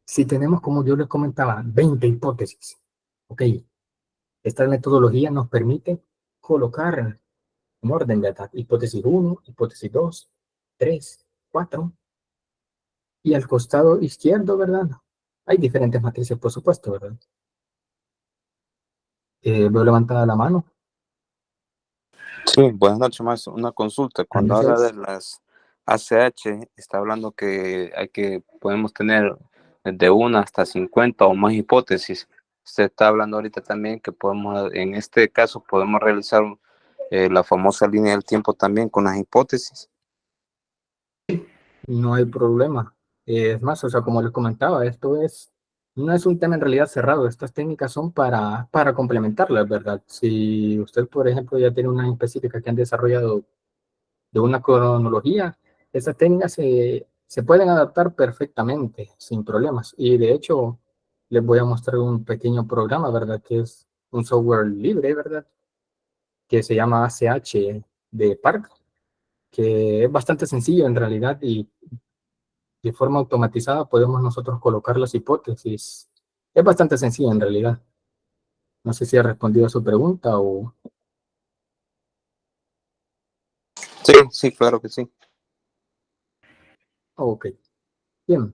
si tenemos, como yo les comentaba, 20 hipótesis, ok, esta metodología nos permite colocar en orden, ¿verdad? Hipótesis 1, hipótesis 2, 3, 4, y al costado izquierdo, ¿verdad? Hay diferentes matrices, por supuesto, ¿verdad? Veo levantada la mano. Sí, buenas noches, maestro. Una consulta. Buenas Cuando habla de noches. las ACH, está hablando que podemos tener de una hasta 50 o más hipótesis. Usted está hablando ahorita también que podemos, en este caso, podemos realizar la famosa línea del tiempo también con las hipótesis. No hay problema. Es más, o sea, como les comentaba, no es un tema en realidad cerrado. Estas técnicas son para complementarlas, ¿verdad? Si usted, por ejemplo, ya tiene una específica que han desarrollado de una cronología, esas técnicas se pueden adaptar perfectamente, sin problemas. Y de hecho, les voy a mostrar un pequeño programa, ¿verdad? Que es un software libre, ¿verdad? Que se llama ACH de Park, que es bastante sencillo en realidad y de forma automatizada podemos nosotros colocar las hipótesis. Es bastante sencillo en realidad. No sé si ha respondido a su pregunta o... Sí, sí, claro que sí. Ok, bien.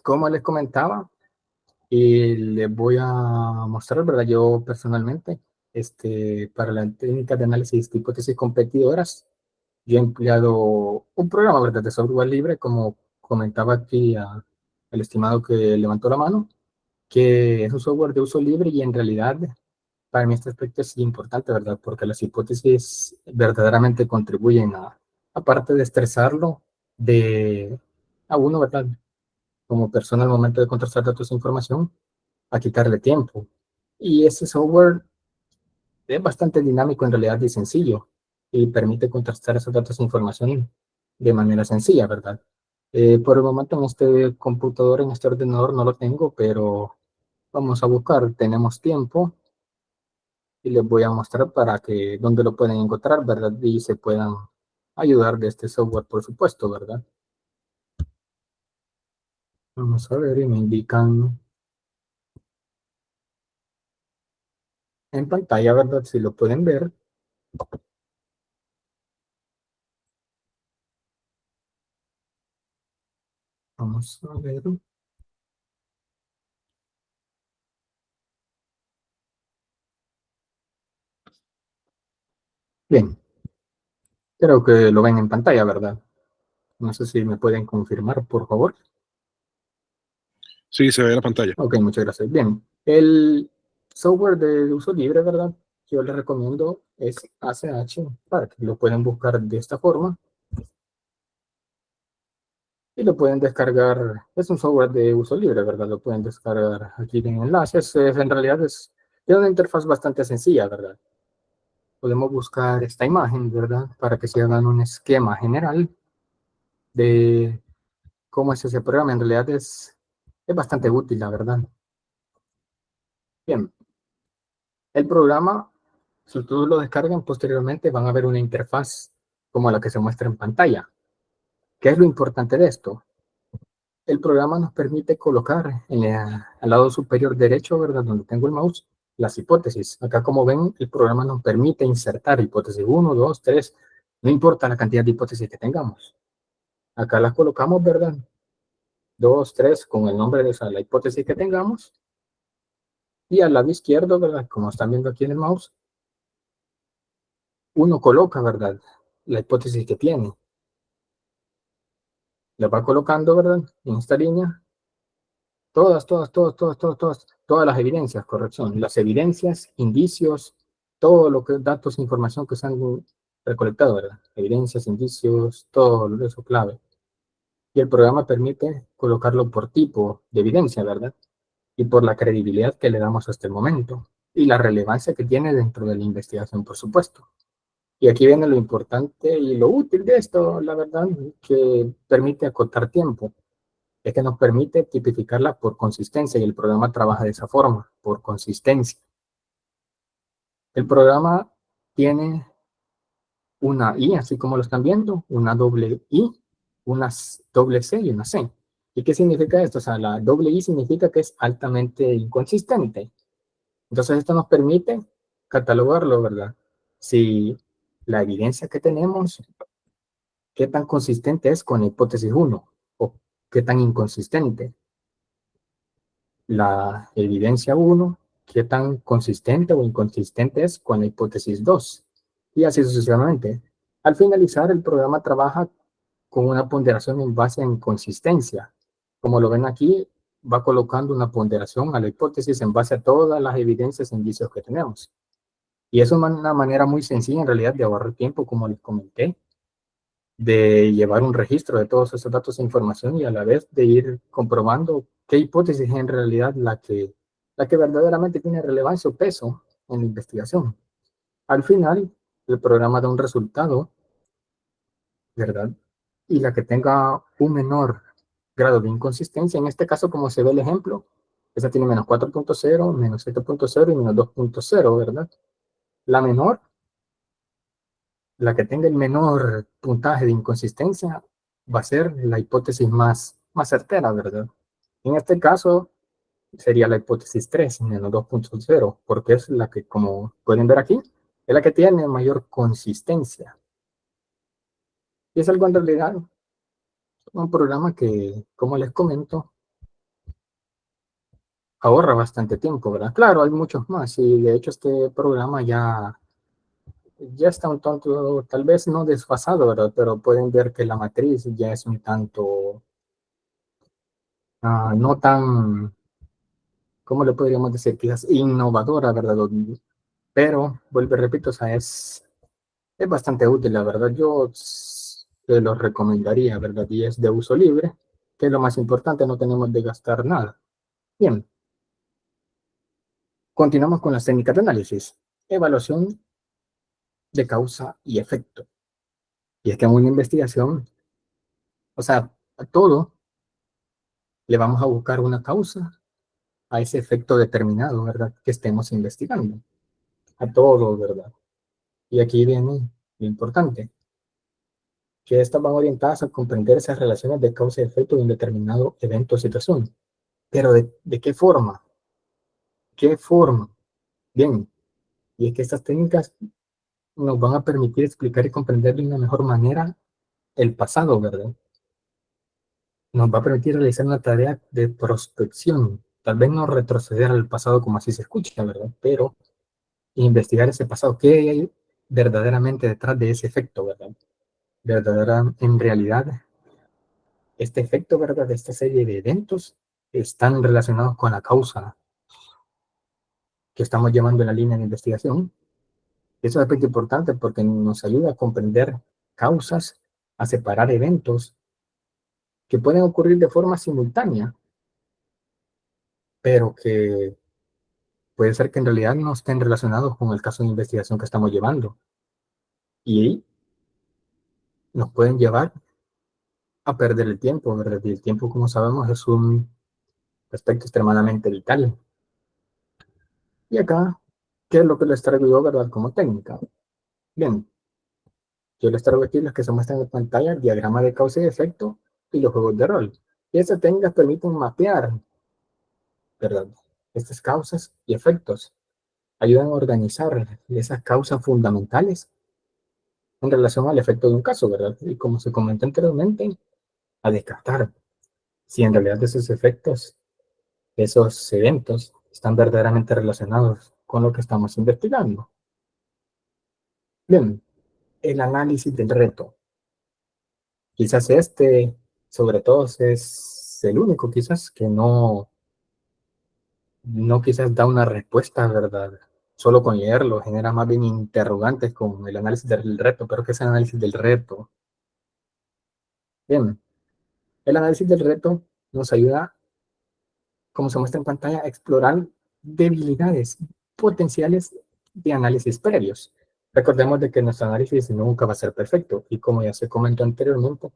Como les comentaba, y les voy a mostrar, ¿verdad? Yo personalmente, para la técnica de análisis de hipótesis competidoras, yo he empleado un programa, ¿verdad? De software libre, como comentaba aquí el estimado que levantó la mano, que es un software de uso libre y en realidad para mí este aspecto es importante, ¿verdad? Porque las hipótesis verdaderamente contribuyen aparte de estresarlo, a uno, ¿verdad? Como persona al momento de contrastar datos e información, a quitarle tiempo. Y ese software es bastante dinámico en realidad y sencillo y permite contrastar esos datos e información de manera sencilla, ¿verdad? Por el momento en este computador, en este ordenador no lo tengo, pero vamos a buscar, tenemos tiempo y les voy a mostrar para que dónde lo pueden encontrar, ¿verdad? Y se puedan ayudar de este software, por supuesto, ¿verdad? Vamos a ver y me indican en pantalla, ¿verdad? Si lo pueden ver. Vamos a ver. Bien, creo que lo ven en pantalla, ¿verdad? No sé si me pueden confirmar, por favor. Sí, se ve la pantalla. Ok, muchas gracias. Bien, el software de uso libre, ¿verdad? yo les recomiendo es ACH Spark. Lo pueden buscar de esta forma y lo pueden descargar. Es un software de uso libre, ¿verdad? Lo pueden descargar aquí en enlaces. En realidad tiene una interfaz bastante sencilla, ¿verdad? Podemos buscar esta imagen, ¿verdad? Para que se hagan un esquema general de cómo es ese programa. En realidad es bastante útil, la verdad. Bien, el programa, si ustedes lo descargan posteriormente, van a ver una interfaz como la que se muestra en pantalla. ¿Qué es lo importante de esto? El programa nos permite colocar al lado superior derecho, ¿verdad? Donde tengo el mouse, las hipótesis. Acá, como ven, el programa nos permite insertar hipótesis 1, 2, 3, no importa la cantidad de hipótesis que tengamos. Acá las colocamos, ¿verdad? 2, 3, con el nombre de la hipótesis que tengamos. Y al lado izquierdo, ¿verdad? Como están viendo aquí en el mouse, uno coloca, ¿verdad? La hipótesis que tiene. La va colocando, ¿verdad? En esta línea. Todas las evidencias, corrección. Las evidencias, indicios, todo lo que datos, información que se han recolectado, ¿verdad? Evidencias, indicios, todo eso clave. Y el programa permite colocarlo por tipo de evidencia, ¿verdad? Y por la credibilidad que le damos hasta el momento. Y la relevancia que tiene dentro de la investigación, por supuesto. Y aquí viene lo importante y lo útil de esto, la verdad, que permite acotar tiempo. Es que nos permite tipificarla por consistencia y el programa trabaja de esa forma, por consistencia. El programa tiene una I, así como lo están viendo, una doble I, una doble C y una C. ¿Y qué significa esto? O sea, la doble I significa que es altamente inconsistente. Entonces esto nos permite catalogarlo, ¿verdad? Si la evidencia que tenemos, qué tan consistente es con la hipótesis 1 o qué tan inconsistente. La evidencia 1, qué tan consistente o inconsistente es con la hipótesis 2, y así sucesivamente. Al finalizar, el programa trabaja con una ponderación en base en consistencia. Como lo ven aquí, va colocando una ponderación a la hipótesis en base a todas las evidencias e indicios que tenemos. Y eso es una manera muy sencilla en realidad de ahorrar tiempo, como les comenté, de llevar un registro de todos esos datos e información y a la vez de ir comprobando qué hipótesis es en realidad la que verdaderamente tiene relevancia o peso en la investigación. Al final, el programa da un resultado, ¿verdad? Y la que tenga un menor grado de inconsistencia, en este caso, como se ve el ejemplo, esa tiene menos 4.0, menos 7.0 y menos 2.0, ¿verdad? La menor, la que tenga el menor puntaje de inconsistencia, va a ser la hipótesis más certera, ¿verdad? En este caso, sería la hipótesis 3, menos 2.0, porque es la que, como pueden ver aquí, es la que tiene mayor consistencia. Y es algo en realidad, un programa que, como les comento, ahorra bastante tiempo, ¿verdad? Claro, hay muchos más, y de hecho este programa ya está un tanto, tal vez no desfasado, ¿verdad? Pero pueden ver que la matriz ya es un tanto, no tan, ¿cómo le podríamos decir? Quizás innovadora, ¿verdad? Pero, vuelvo y repito, o sea, es bastante útil, la verdad. Yo se lo recomendaría, ¿verdad? Y es de uso libre, que es lo más importante, no tenemos de gastar nada. Bien, continuamos con las técnicas de análisis. Evaluación de causa y efecto. Y es que en una investigación, o sea, a todo le vamos a buscar una causa a ese efecto determinado, ¿verdad? Que estemos investigando. A todo, ¿verdad? Y aquí viene lo importante, que estas van orientadas a comprender esas relaciones de causa y efecto de un determinado evento o situación. Pero ¿de qué forma? ¿Qué forma? Bien, y es que estas técnicas nos van a permitir explicar y comprender de una mejor manera el pasado, ¿verdad? Nos va a permitir realizar una tarea de prospección. Tal vez no retroceder al pasado como así se escucha, ¿verdad? Pero investigar ese pasado, qué hay verdaderamente detrás de ese efecto, ¿verdad? En realidad, este efecto, ¿verdad? De esta serie de eventos están relacionados con la causa que estamos llevando en la línea de investigación. Eso es un aspecto importante porque nos ayuda a comprender causas, a separar eventos que pueden ocurrir de forma simultánea, pero que puede ser que en realidad no estén relacionados con el caso de investigación que estamos llevando. Y nos pueden llevar a perder el tiempo, ¿verdad? Y el tiempo, como sabemos, es un aspecto extremadamente vital. Y acá, ¿qué es lo que les traigo yo, verdad? Como técnica. Bien, yo les traigo aquí los que se muestran en pantalla, el diagrama de causa y efecto y los juegos de rol. Y estas técnicas permiten mapear, ¿verdad? Estas causas y efectos. Ayudan a organizar esas causas fundamentales en relación al efecto de un caso, ¿verdad? Y como se comentó anteriormente, a descartar si en realidad esos efectos, esos eventos, están verdaderamente relacionados con lo que estamos investigando. Bien, el análisis del reto. Quizás este, sobre todo, es el único quizás que no quizás da una respuesta, ¿verdad? Solo con leerlo, genera más bien interrogantes con el análisis del reto, pero ¿qué es el análisis del reto? Bien, el análisis del reto nos ayuda, como se muestra en pantalla, a explorar debilidades potenciales de análisis previos. Recordemos de que nuestro análisis nunca va a ser perfecto y como ya se comentó anteriormente,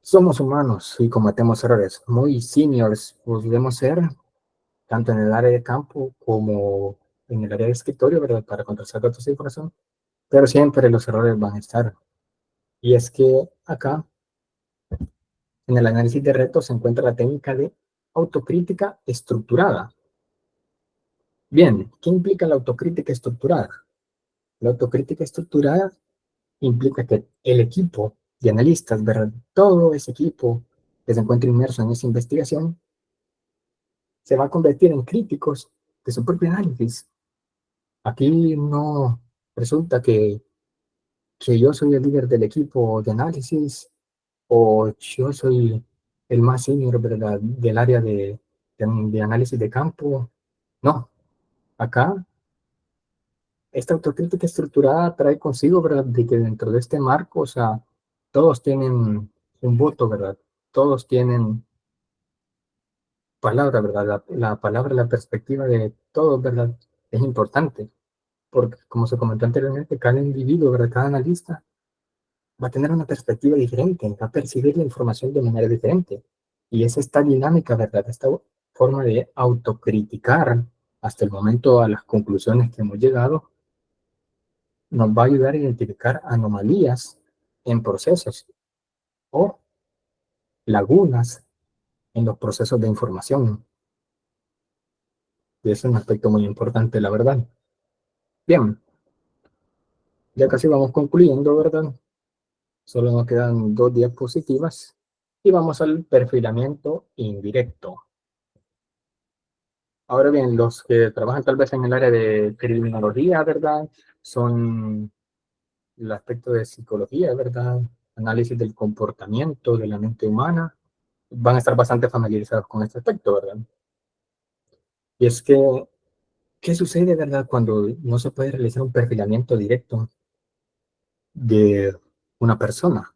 somos humanos y cometemos errores. Muy seniors podemos ser, tanto en el área de campo como en el área de escritorio, ¿verdad? Para contrastar datos de información, pero siempre los errores van a estar. Y es que acá, en el análisis de retos, se encuentra la técnica de autocrítica estructurada. Bien, ¿qué implica la autocrítica estructurada? La autocrítica estructurada implica que el equipo de analistas, ¿verdad? Todo ese equipo que se encuentra inmerso en esa investigación, se va a convertir en críticos de su propio análisis. Aquí no resulta que yo soy el líder del equipo de análisis o yo soy el más senior, ¿verdad? Del área de análisis de campo. No, acá esta autocrítica estructurada trae consigo, ¿verdad? De que dentro de este marco, o sea, todos tienen un voto, ¿verdad? Todos tienen palabra, ¿verdad? La palabra, la perspectiva de todos, ¿verdad? Es importante, porque como se comentó anteriormente, cada individuo, ¿verdad? Cada analista va a tener una perspectiva diferente, va a percibir la información de manera diferente. Y es esta dinámica, ¿verdad? Esta forma de autocriticar hasta el momento a las conclusiones que hemos llegado, nos va a ayudar a identificar anomalías en procesos o lagunas en los procesos de información. Y es un aspecto muy importante, la verdad. Bien, ya casi vamos concluyendo, ¿verdad? Solo nos quedan 2 diapositivas y vamos al perfilamiento indirecto. Ahora bien, los que trabajan tal vez en el área de criminología, ¿verdad? Son el aspecto de psicología, ¿verdad? Análisis del comportamiento de la mente humana. Van a estar bastante familiarizados con este aspecto, ¿verdad? Y es que, ¿qué sucede, verdad, cuando no se puede realizar un perfilamiento directo de una persona?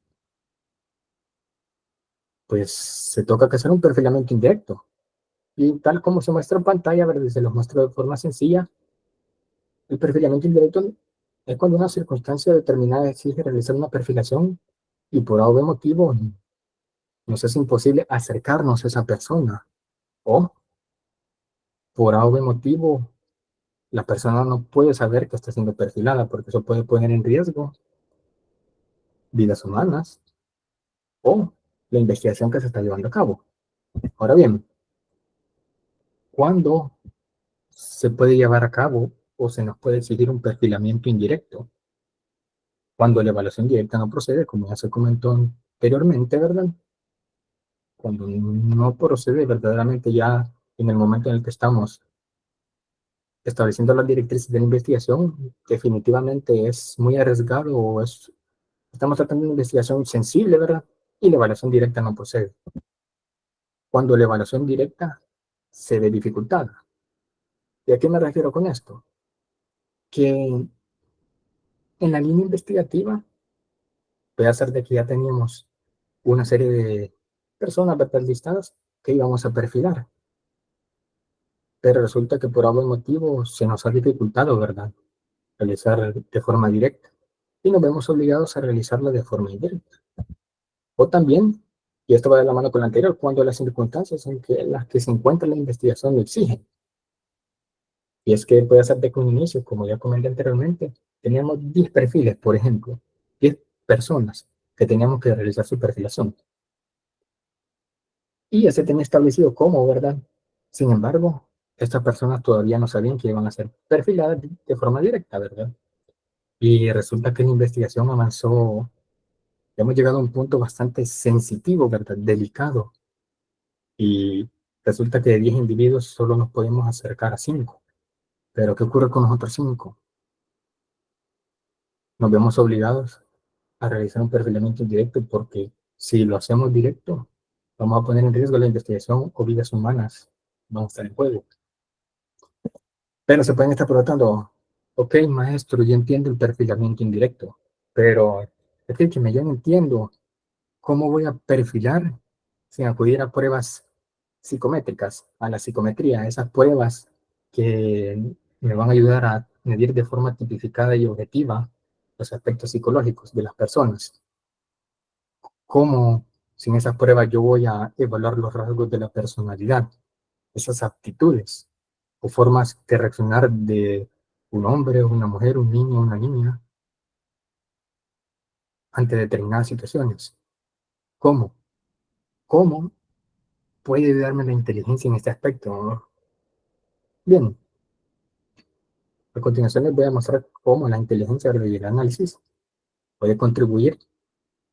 Pues se toca que hacer un perfilamiento indirecto. Y tal como se muestra en pantalla, ¿verdad? Se los muestro de forma sencilla. El perfilamiento indirecto es cuando una circunstancia determinada exige realizar una perfilación y por algún motivo nos es imposible acercarnos a esa persona o por algún motivo la persona no puede saber que está siendo perfilada porque eso puede poner en riesgo vidas humanas o la investigación que se está llevando a cabo. Ahora bien, ¿cuándo se puede llevar a cabo o se nos puede exigir un perfilamiento indirecto? Cuando la evaluación directa no procede, como ya se comentó anteriormente, ¿verdad? Cuando no procede verdaderamente ya en el momento en el que estamos estableciendo las directrices de la investigación, definitivamente es muy arriesgado o estamos tratando de una investigación sensible, ¿verdad? Y la evaluación directa no procede. Cuando la evaluación directa se ve dificultada. ¿Y a qué me refiero con esto? Que En la línea investigativa, puede ser de que ya teníamos una serie de personas, ¿verdad?, listadas que íbamos a perfilar, pero resulta que por algún motivo se nos ha dificultado, ¿verdad?, realizar de forma directa y nos vemos obligados a realizarla de forma indirecta. O también, y esto va de la mano con la anterior, cuando las circunstancias en que las que se encuentra la investigación lo exigen. Y es que puede ser de que un inicio, como ya comenté anteriormente, teníamos 10 perfiles, por ejemplo, 10 personas que teníamos que realizar su perfilación. Y ya se tenía establecido cómo, ¿verdad? Sin embargo, estas personas todavía no sabían que iban a ser perfiladas de forma directa, ¿verdad? Y resulta que la investigación avanzó, hemos llegado a un punto bastante sensitivo, ¿verdad? Delicado. Y resulta que de 10 individuos solo nos podemos acercar a 5. Pero ¿qué ocurre con los otros 5? Nos vemos obligados a realizar un perfilamiento indirecto porque si lo hacemos directo, vamos a poner en riesgo la investigación o vidas humanas van a estar en juego. Pero se pueden estar preguntando, ok, maestro, yo entiendo el perfilamiento indirecto, pero explíqueme, yo no entiendo cómo voy a perfilar sin acudir a pruebas psicométricas, a la psicometría, esas pruebas que me van a ayudar a medir de forma tipificada y objetiva los aspectos psicológicos de las personas. ¿Cómo sin esas pruebas yo voy a evaluar los rasgos de la personalidad, esas aptitudes o formas de reaccionar de un hombre, una mujer, un niño, una niña ante determinadas situaciones? ¿Cómo? ¿Cómo puede ayudarme la inteligencia en este aspecto? Bien, a continuación les voy a mostrar cómo la inteligencia y el análisis puede contribuir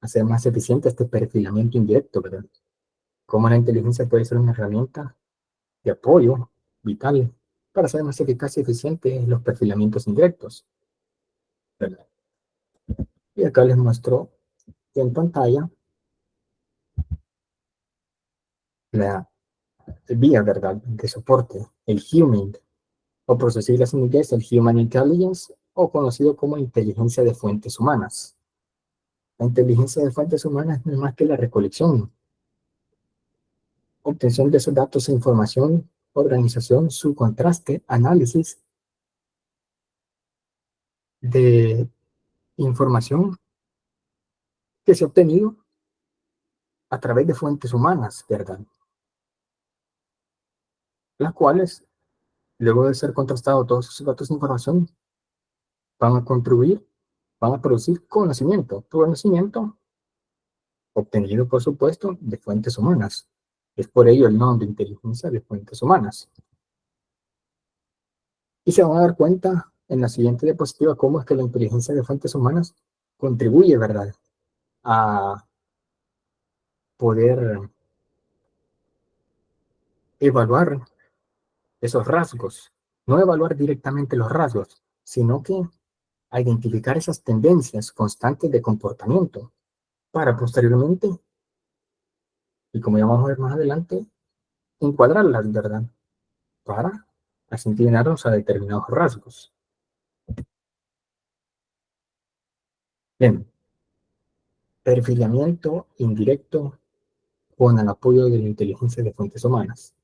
a hacer más eficiente este perfilamiento indirecto, ¿verdad? Cómo la inteligencia puede ser una herramienta de apoyo vital para ser más eficaz y eficiente los perfilamientos indirectos, ¿verdad? Y acá les muestro en pantalla la vía, ¿verdad?, de soporte, el HUMINT, o por sus siglas en inglés, el Human Intelligence, o conocido como inteligencia de fuentes humanas. La inteligencia de fuentes humanas no es más que la recolección, obtención de esos datos e información, organización, su contraste, análisis de información que se ha obtenido a través de fuentes humanas, ¿verdad? Las cuales, luego de ser contrastado todos esos datos de información, van a contribuir, van a producir conocimiento obtenido, por supuesto, de fuentes humanas. Es por ello el nombre de inteligencia de fuentes humanas. Y se van a dar cuenta en la siguiente diapositiva cómo es que la inteligencia de fuentes humanas contribuye, ¿verdad?, a poder evaluar esos rasgos. No evaluar directamente los rasgos, sino que a identificar esas tendencias constantes de comportamiento para posteriormente, y como ya vamos a ver más adelante, encuadrarlas, ¿verdad?, para así inclinarnos a determinados rasgos. Bien, perfilamiento indirecto con el apoyo de la inteligencia de fuentes humanas.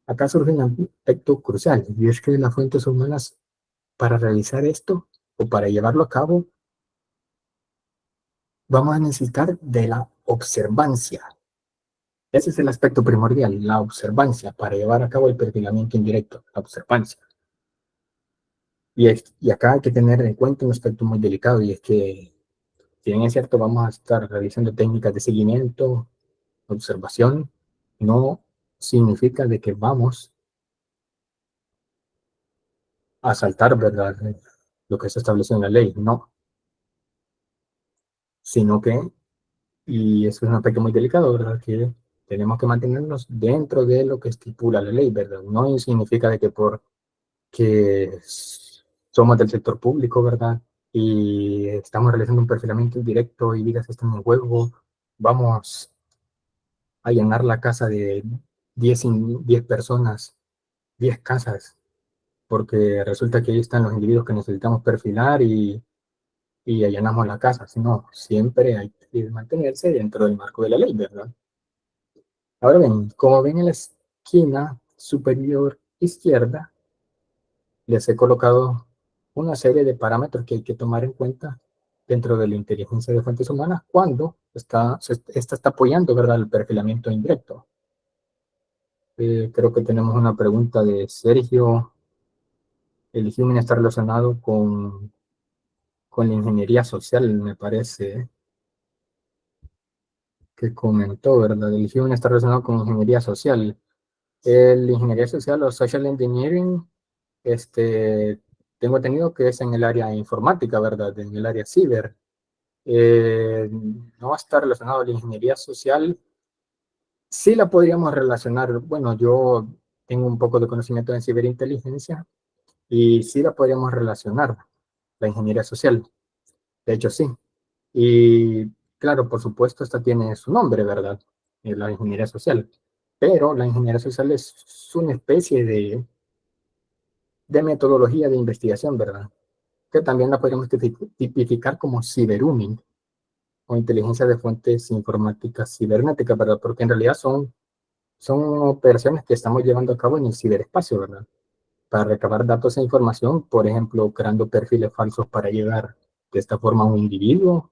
Acá surge un aspecto crucial, y es que las fuentes humanas, para realizar esto o para llevarlo a cabo, vamos a necesitar de la observancia. Ese es el aspecto primordial, la observancia, para llevar a cabo el perfilamiento indirecto, la observancia. Y acá hay que tener en cuenta un aspecto muy delicado, y es que, si bien es cierto, vamos a estar realizando técnicas de seguimiento, observación, no significa de que vamos a saltar, ¿verdad?, lo que se establece en la ley, no, sino que, y eso es un aspecto muy delicado, ¿verdad?, que tenemos que mantenernos dentro de lo que estipula la ley, ¿verdad? No significa de que porque somos del sector público, ¿verdad?, y estamos realizando un perfilamiento indirecto y vidas están en juego, vamos a llenar la casa de 10 personas, 10 casas, porque resulta que ahí están los individuos que necesitamos perfilar y allanamos la casa, sino siempre hay que mantenerse dentro del marco de la ley, ¿verdad? Ahora bien, como ven en la esquina superior izquierda, les he colocado una serie de parámetros que hay que tomar en cuenta dentro de la inteligencia de fuentes humanas cuando esta está apoyando, ¿verdad?, el perfilamiento indirecto. Creo que tenemos una pregunta de Sergio. El human está relacionado con la ingeniería social, me parece que comentó, ¿verdad? El human está relacionado con ingeniería social. El ingeniería social o social engineering, tengo entendido que es en el área informática, ¿verdad? En el área ciber. No está relacionado a la ingeniería social. Sí la podríamos relacionar. Bueno, yo tengo un poco de conocimiento en ciberinteligencia y sí la podríamos relacionar, la ingeniería social. De hecho, sí. Y claro, por supuesto, esta tiene su nombre, ¿verdad? La ingeniería social. Pero la ingeniería social es una especie de metodología de investigación, ¿verdad? Que también la podríamos tipificar como ciberuming o inteligencia de fuentes informáticas cibernéticas, ¿verdad? Porque en realidad son operaciones que estamos llevando a cabo en el ciberespacio, ¿verdad? Para recabar datos e información, por ejemplo, creando perfiles falsos para llegar de esta forma a un individuo,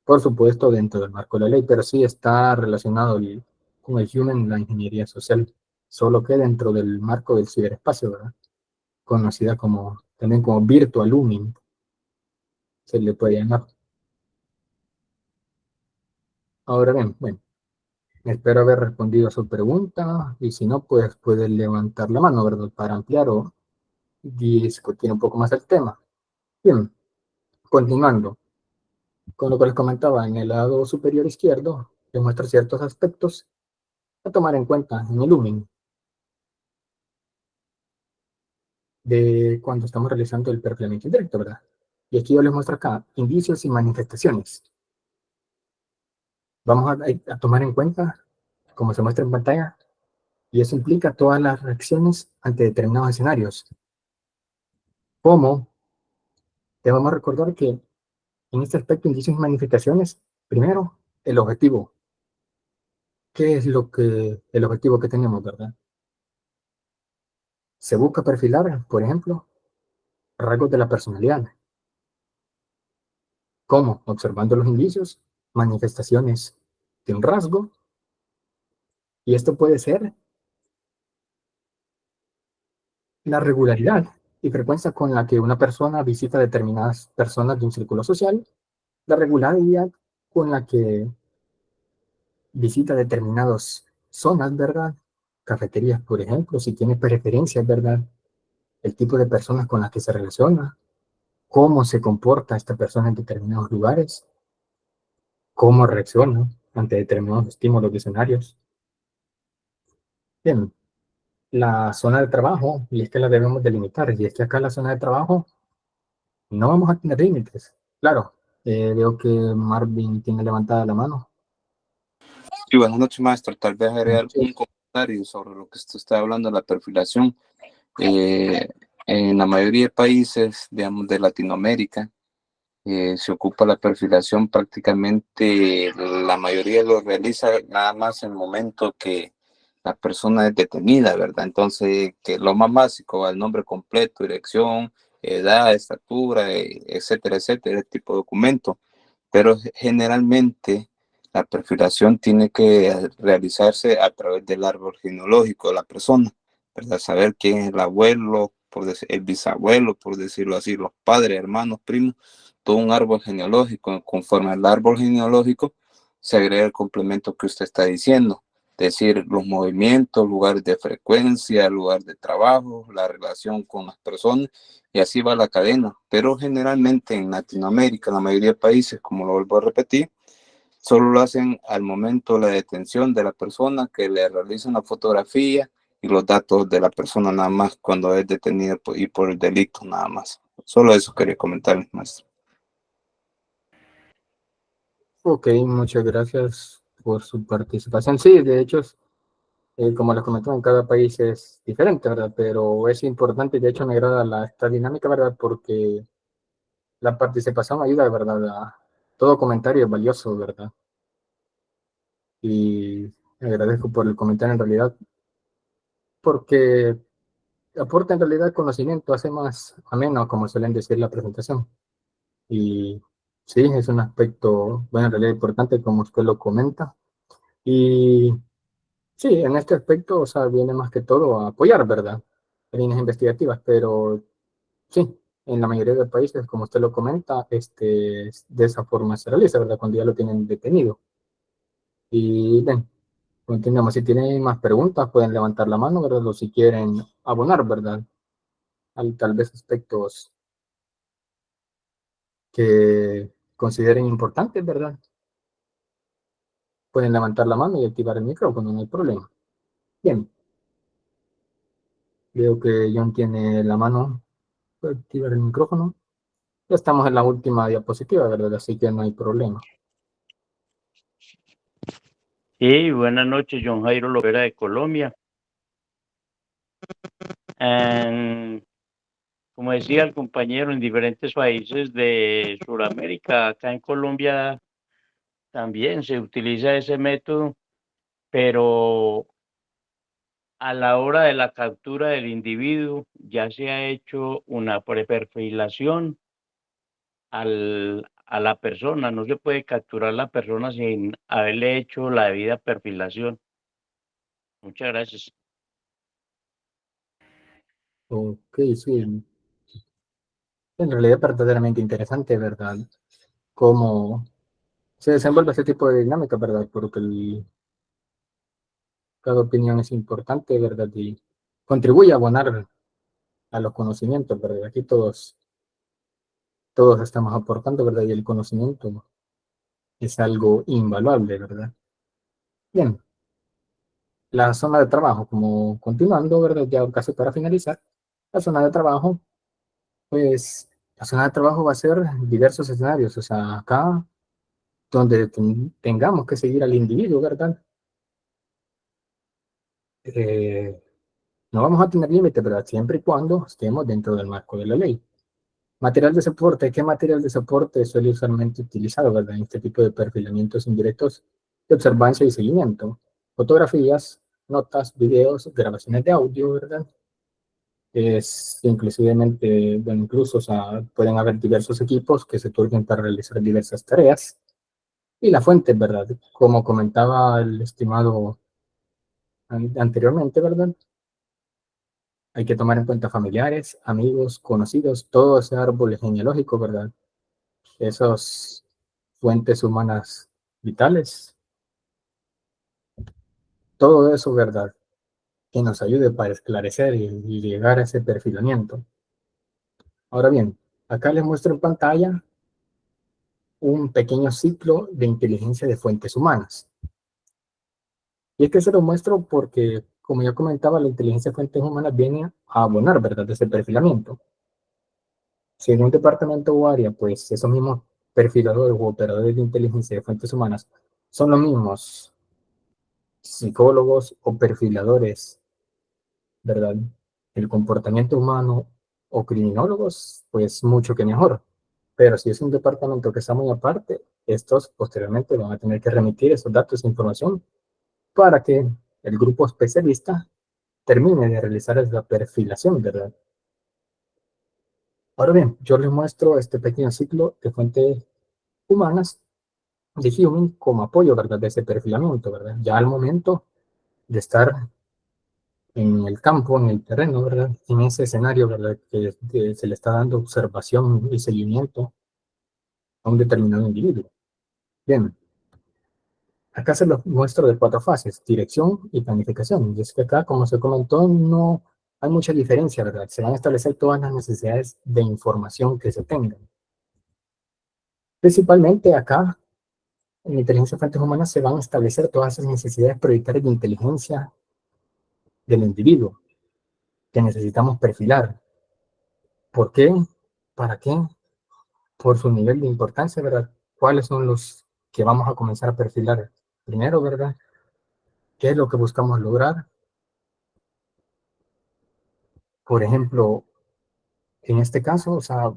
por supuesto, dentro del marco de la ley, pero sí está relacionado con el human, la ingeniería social, solo que dentro del marco del ciberespacio, ¿verdad? Conocida también como virtual looming, se le puede llamar. Ahora bien, bueno, espero haber respondido a su pregunta y si no, pues puede levantar la mano, ¿verdad? Para ampliar o discutir un poco más el tema. Bien, continuando con lo que les comentaba, en el lado superior izquierdo demuestra ciertos aspectos a tomar en cuenta en el looming de cuando estamos realizando el perfilamiento indirecto, ¿verdad? Y aquí yo les muestro acá indicios y manifestaciones. Vamos a tomar en cuenta, como se muestra en pantalla, y eso implica todas las reacciones ante determinados escenarios. Como debemos recordar que en este aspecto, indicios y manifestaciones, primero, el objetivo. ¿Qué es el objetivo que tenemos, verdad? Se busca perfilar, por ejemplo, rasgos de la personalidad. ¿Cómo? Observando los indicios, manifestaciones de un rasgo. Y esto puede ser la regularidad y frecuencia con la que una persona visita determinadas personas de un círculo social, la regularidad con la que visita determinadas zonas, ¿verdad? Cafeterías, por ejemplo, si tiene preferencias, ¿verdad? El tipo de personas con las que se relaciona, cómo se comporta esta persona en determinados lugares, cómo reacciona ante determinados estímulos de escenarios. Bien, la zona de trabajo, y es que la debemos delimitar, y es que acá en la zona de trabajo no vamos a tener límites. Claro, veo que Marvin tiene levantada la mano. Sí, buenas noches, maestro. Tal vez agregar Sí. un comentario sobre lo que usted está hablando de la perfilación. Eh, en la mayoría de países, digamos, de Latinoamérica, se ocupa la perfilación prácticamente, la mayoría lo realiza nada más en el momento que la persona es detenida, ¿verdad? Entonces, que lo más básico, el nombre completo, dirección, edad, estatura, etcétera, ese tipo de documento. Pero generalmente la perfilación tiene que realizarse a través del árbol genealógico de la persona, ¿verdad? Saber quién es el abuelo, el bisabuelo, por decirlo así, los padres, hermanos, primos, todo un árbol genealógico. Conforme al árbol genealógico se agrega el complemento que usted está diciendo, es decir, los movimientos, lugares de frecuencia, lugar de trabajo, la relación con las personas, y así va la cadena. Pero generalmente en Latinoamérica, en la mayoría de países, como lo vuelvo a repetir, solo lo hacen al momento de la detención de la persona, que le realizan una fotografía y los datos de la persona nada más cuando es detenida y por el delito nada más. Solo eso quería comentarles, maestro. Ok, muchas gracias por su participación. Sí, de hecho, Como les comenté, en cada país es diferente, ¿verdad? Pero es importante, de hecho me agrada esta dinámica, ¿verdad? Porque la participación ayuda, ¿verdad? Todo comentario es valioso, ¿verdad? Y agradezco por el comentario en realidad, porque aporta en realidad conocimiento, hace más ameno, como suelen decir la presentación. Y sí, es un aspecto, bueno, en realidad importante, como usted lo comenta. Y sí, en este aspecto, o sea, viene más que todo a apoyar, ¿verdad? Líneas investigativas, pero sí, en la mayoría de países, como usted lo comenta, de esa forma se realiza, ¿verdad? Cuando ya lo tienen detenido. Y bien, continuamos. Si tienen más preguntas, pueden levantar la mano, ¿verdad? O si quieren abonar, ¿verdad? Hay tal vez aspectos que consideren importantes, ¿verdad? Pueden levantar la mano y activar el micrófono, no hay problema. Bien, veo que John tiene la mano para activar el micrófono. Ya estamos en la última diapositiva, ¿verdad? Así que no hay problema. Sí, buenas noches, John Jairo Lovera de Colombia. Como decía el compañero, en diferentes países de Sudamérica, acá en Colombia también se utiliza ese método, pero a la hora de la captura del individuo ya se ha hecho una preperfilación a la persona. No se puede capturar la persona sin haberle hecho la debida perfilación. Muchas gracias. Ok, sí. En realidad es verdaderamente interesante, ¿verdad? Cómo se desenvuelve este tipo de dinámica, ¿verdad? Porque cada opinión es importante, ¿verdad? Y contribuye a abonar a los conocimientos, ¿verdad? Aquí todos estamos aportando, ¿verdad? Y el conocimiento es algo invaluable, ¿verdad? Bien, la zona de trabajo, como continuando, ¿verdad? Ya casi para finalizar, la zona de trabajo, pues la zona de trabajo va a ser diversos escenarios, o sea, acá donde tengamos que seguir al individuo, ¿verdad? Eh, no vamos a tener límite, ¿verdad? Siempre y cuando estemos dentro del marco de la ley. Material de soporte, ¿qué material de soporte suele usualmente utilizado, ¿verdad? En este tipo de perfilamientos indirectos de observancia y seguimiento? Fotografías, notas, videos, grabaciones de audio, ¿verdad? Es inclusivemente, bueno, incluso, o sea, pueden haber diversos equipos que se turnen para realizar diversas tareas. Y la fuente, ¿verdad? Como comentaba el estimado anteriormente, ¿verdad? Hay que tomar en cuenta familiares, amigos, conocidos, todo ese árbol genealógico, ¿verdad? Esas fuentes humanas vitales, todo eso, ¿verdad? Que nos ayude para esclarecer y llegar a ese perfilamiento. Ahora bien, acá les muestro en pantalla un pequeño ciclo de inteligencia de fuentes humanas. Y es que se lo muestro porque, como ya comentaba, la inteligencia de fuentes humanas viene a abonar, ¿verdad?, de ese perfilamiento. Si en un departamento o área, pues esos mismos perfiladores u operadores de inteligencia de fuentes humanas son los mismos psicólogos o perfiladores, ¿verdad? El comportamiento humano o criminólogos, pues mucho que mejor. Pero si es un departamento que está muy aparte, estos posteriormente van a tener que remitir esos datos e información para que el grupo especialista termine de realizar esa perfilación, ¿verdad? Ahora bien, yo les muestro este pequeño ciclo de fuentes humanas de Human como apoyo, ¿verdad? De ese perfilamiento, ¿verdad? Ya al momento de estar en el campo, en el terreno, ¿verdad? En ese escenario, ¿verdad? Que se le está dando observación y seguimiento a un determinado individuo. Bien, acá se los muestro de 4 fases: dirección y planificación. Y es que acá, como se comentó, no hay mucha diferencia, ¿verdad? Se van a establecer todas las necesidades de información que se tengan. Principalmente acá, en inteligencia de fuentes humanas, se van a establecer todas esas necesidades prioritarias de inteligencia del individuo que necesitamos perfilar. ¿Por qué? ¿Para qué? Por su nivel de importancia, ¿verdad? ¿Cuáles son los que vamos a comenzar a perfilar primero, ¿verdad? ¿Qué es lo que buscamos lograr? Por ejemplo, en este caso, o sea,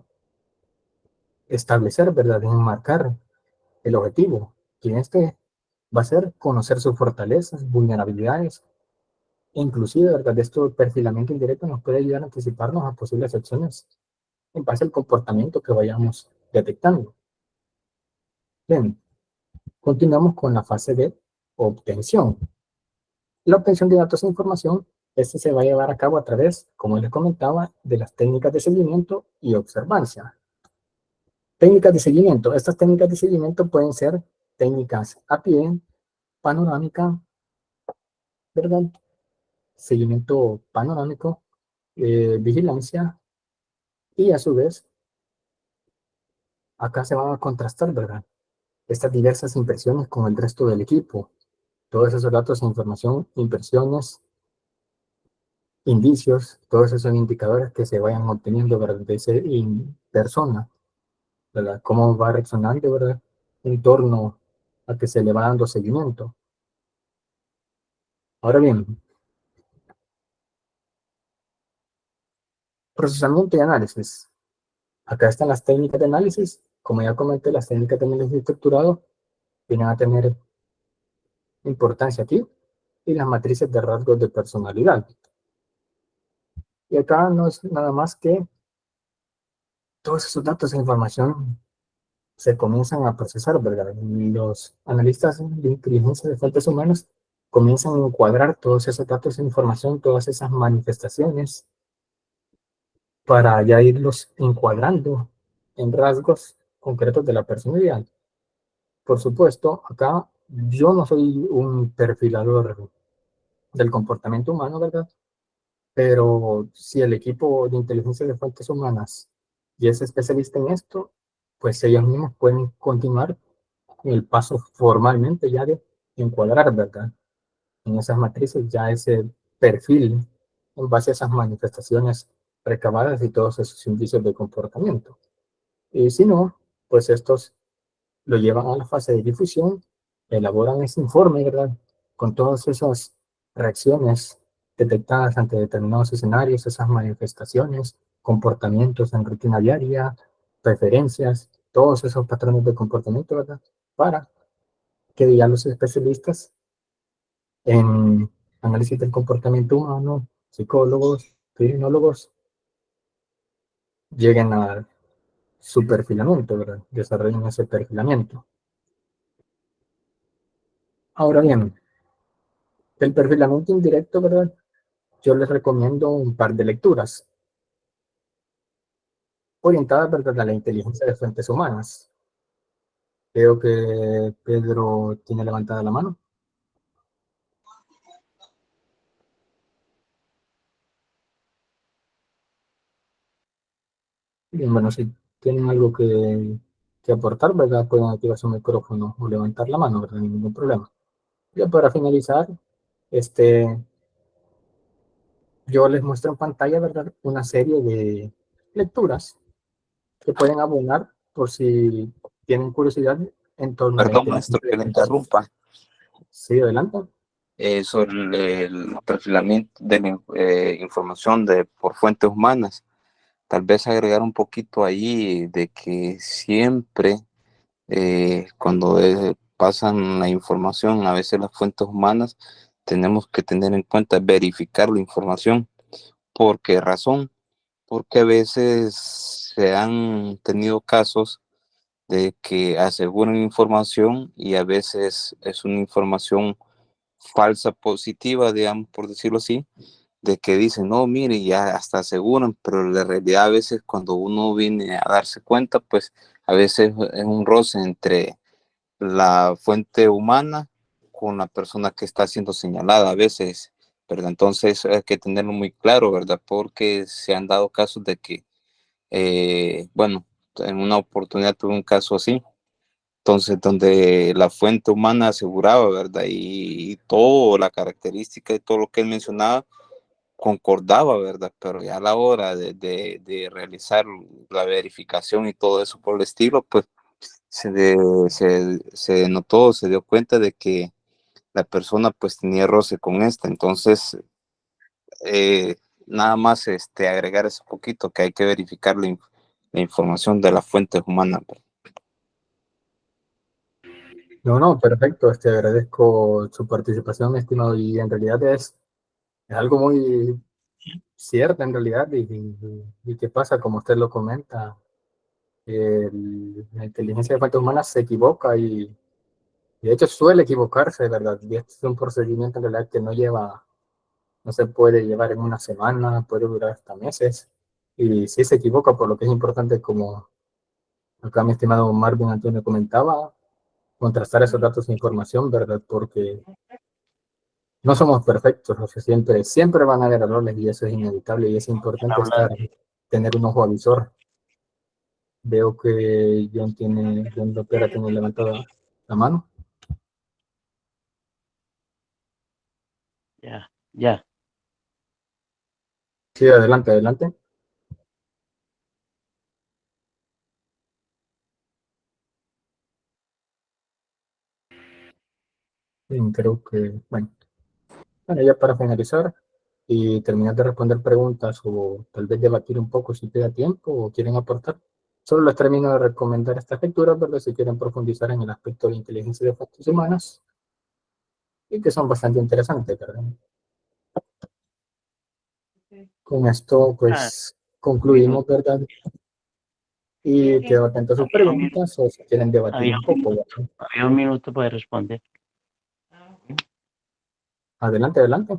establecer, ¿verdad? Enmarcar el objetivo, que este va a ser conocer sus fortalezas, vulnerabilidades, e inclusive, ¿verdad? Esto perfilamiento indirecto nos puede ayudar a anticiparnos a posibles acciones en base al comportamiento que vayamos detectando. Bien, continuamos con la fase de obtención. La obtención de datos e información, este se va a llevar a cabo a través, como les comentaba, de las técnicas de seguimiento y observancia. Técnicas de seguimiento. Estas técnicas de seguimiento pueden ser técnicas a pie, panorámica, ¿verdad? Seguimiento panorámico, vigilancia, y a su vez, acá se van a contrastar, ¿verdad? Estas diversas impresiones con el resto del equipo. Todos esos datos e información, impresiones, indicios, todos esos indicadores que se vayan obteniendo, ¿verdad? De esa persona, ¿verdad? Cómo va reaccionando, ¿verdad? En torno a que se le va dando seguimiento. Ahora bien, procesamiento y análisis. Acá están las técnicas de análisis. Como ya comenté, las técnicas de análisis estructurado vienen a tener importancia aquí, y las matrices de rasgos de personalidad. Y acá no es nada más que todos esos datos e información se comienzan a procesar, ¿verdad? Y los analistas de inteligencia de fuentes humanas comienzan a encuadrar todos esos datos e información, todas esas manifestaciones, para ya irlos encuadrando en rasgos concretos de la personalidad. Por supuesto, acá yo no soy un perfilador del comportamiento humano, ¿verdad? Pero si el equipo de inteligencia de fuentes humanas y es especialista en esto, pues ellos mismos pueden continuar en el paso formalmente ya de encuadrar, ¿verdad? En esas matrices ya ese perfil en base a esas manifestaciones recabadas y todos esos indicios de comportamiento. Y si no, pues estos lo llevan a la fase de difusión, elaboran ese informe, ¿verdad? Con todas esas reacciones detectadas ante determinados escenarios, esas manifestaciones, comportamientos en rutina diaria, preferencias, todos esos patrones de comportamiento, ¿verdad? Para que ya los especialistas en análisis del comportamiento humano, psicólogos, criminólogos, lleguen a su perfilamiento, ¿verdad? Desarrollen ese perfilamiento. Ahora bien, el perfilamiento indirecto, ¿verdad? Yo les recomiendo un par de lecturas orientadas, ¿verdad?, a la inteligencia de fuentes humanas. Veo que Pedro tiene levantada la mano. Bien, bueno, si tienen algo que aportar, ¿verdad?, pueden activar su micrófono o levantar la mano, ¿verdad? Ningún problema. Ya para finalizar, yo les muestro en pantalla, ¿verdad?, una serie de lecturas que pueden abonar por si tienen curiosidad en torno a la Perdón, maestro, inteligencia que de le fuentes. interrumpa. Sí, adelante. Sobre el perfilamiento de la información por fuentes humanas, tal vez agregar un poquito ahí de que siempre cuando pasan la información, a veces las fuentes humanas, tenemos que tener en cuenta verificar la información. ¿Por qué razón? Porque a veces se han tenido casos de que aseguran información y a veces es una información falsa positiva, digamos, por decirlo así, de que dicen, no, mire, ya hasta aseguran, pero la realidad a veces cuando uno viene a darse cuenta, pues a veces es un roce entre la fuente humana con la persona que está siendo señalada a veces, ¿verdad? Entonces hay que tenerlo muy claro, ¿verdad? Porque se han dado casos de que, bueno, en una oportunidad tuve un caso así, entonces donde la fuente humana aseguraba, ¿verdad? Y todo, la característica y todo lo que él mencionaba concordaba, ¿verdad? Pero ya a la hora de realizar la verificación y todo eso por el estilo, pues se notó, se dio cuenta de que la persona pues tenía roce con esta. Entonces, nada más agregar ese poquito que hay que verificar la información de las fuentes humanas. No, perfecto. Agradezco su participación, mi estimado, y en realidad es algo muy cierto en realidad, y qué pasa, como usted lo comenta, la inteligencia de fuentes humanas se equivoca y de hecho suele equivocarse, ¿verdad? Y este es un procedimiento en realidad que no se puede llevar en una semana, puede durar hasta meses, y si se equivoca, por lo que es importante, como acá mi estimado Marvin Antonio comentaba, contrastar esos datos e información, ¿verdad? Porque no somos perfectos, o sea, siempre van a haber errores y eso es inevitable y es importante tener un ojo avisor. Veo que John Lopera tiene levantada la mano. Ya. Sí, adelante, adelante. Bien, creo que, bueno, ya para finalizar y terminar de responder preguntas o tal vez debatir un poco si queda tiempo o quieren aportar, solo les termino de recomendar estas lecturas, ¿verdad? Si quieren profundizar en el aspecto de inteligencia de fuentes humanas y que son bastante interesantes, ¿verdad? Con esto, pues, concluimos, ¿verdad? Y quedo atento a sus preguntas o si quieren debatir un poco, ¿verdad? Había un minuto para responder. Adelante, adelante.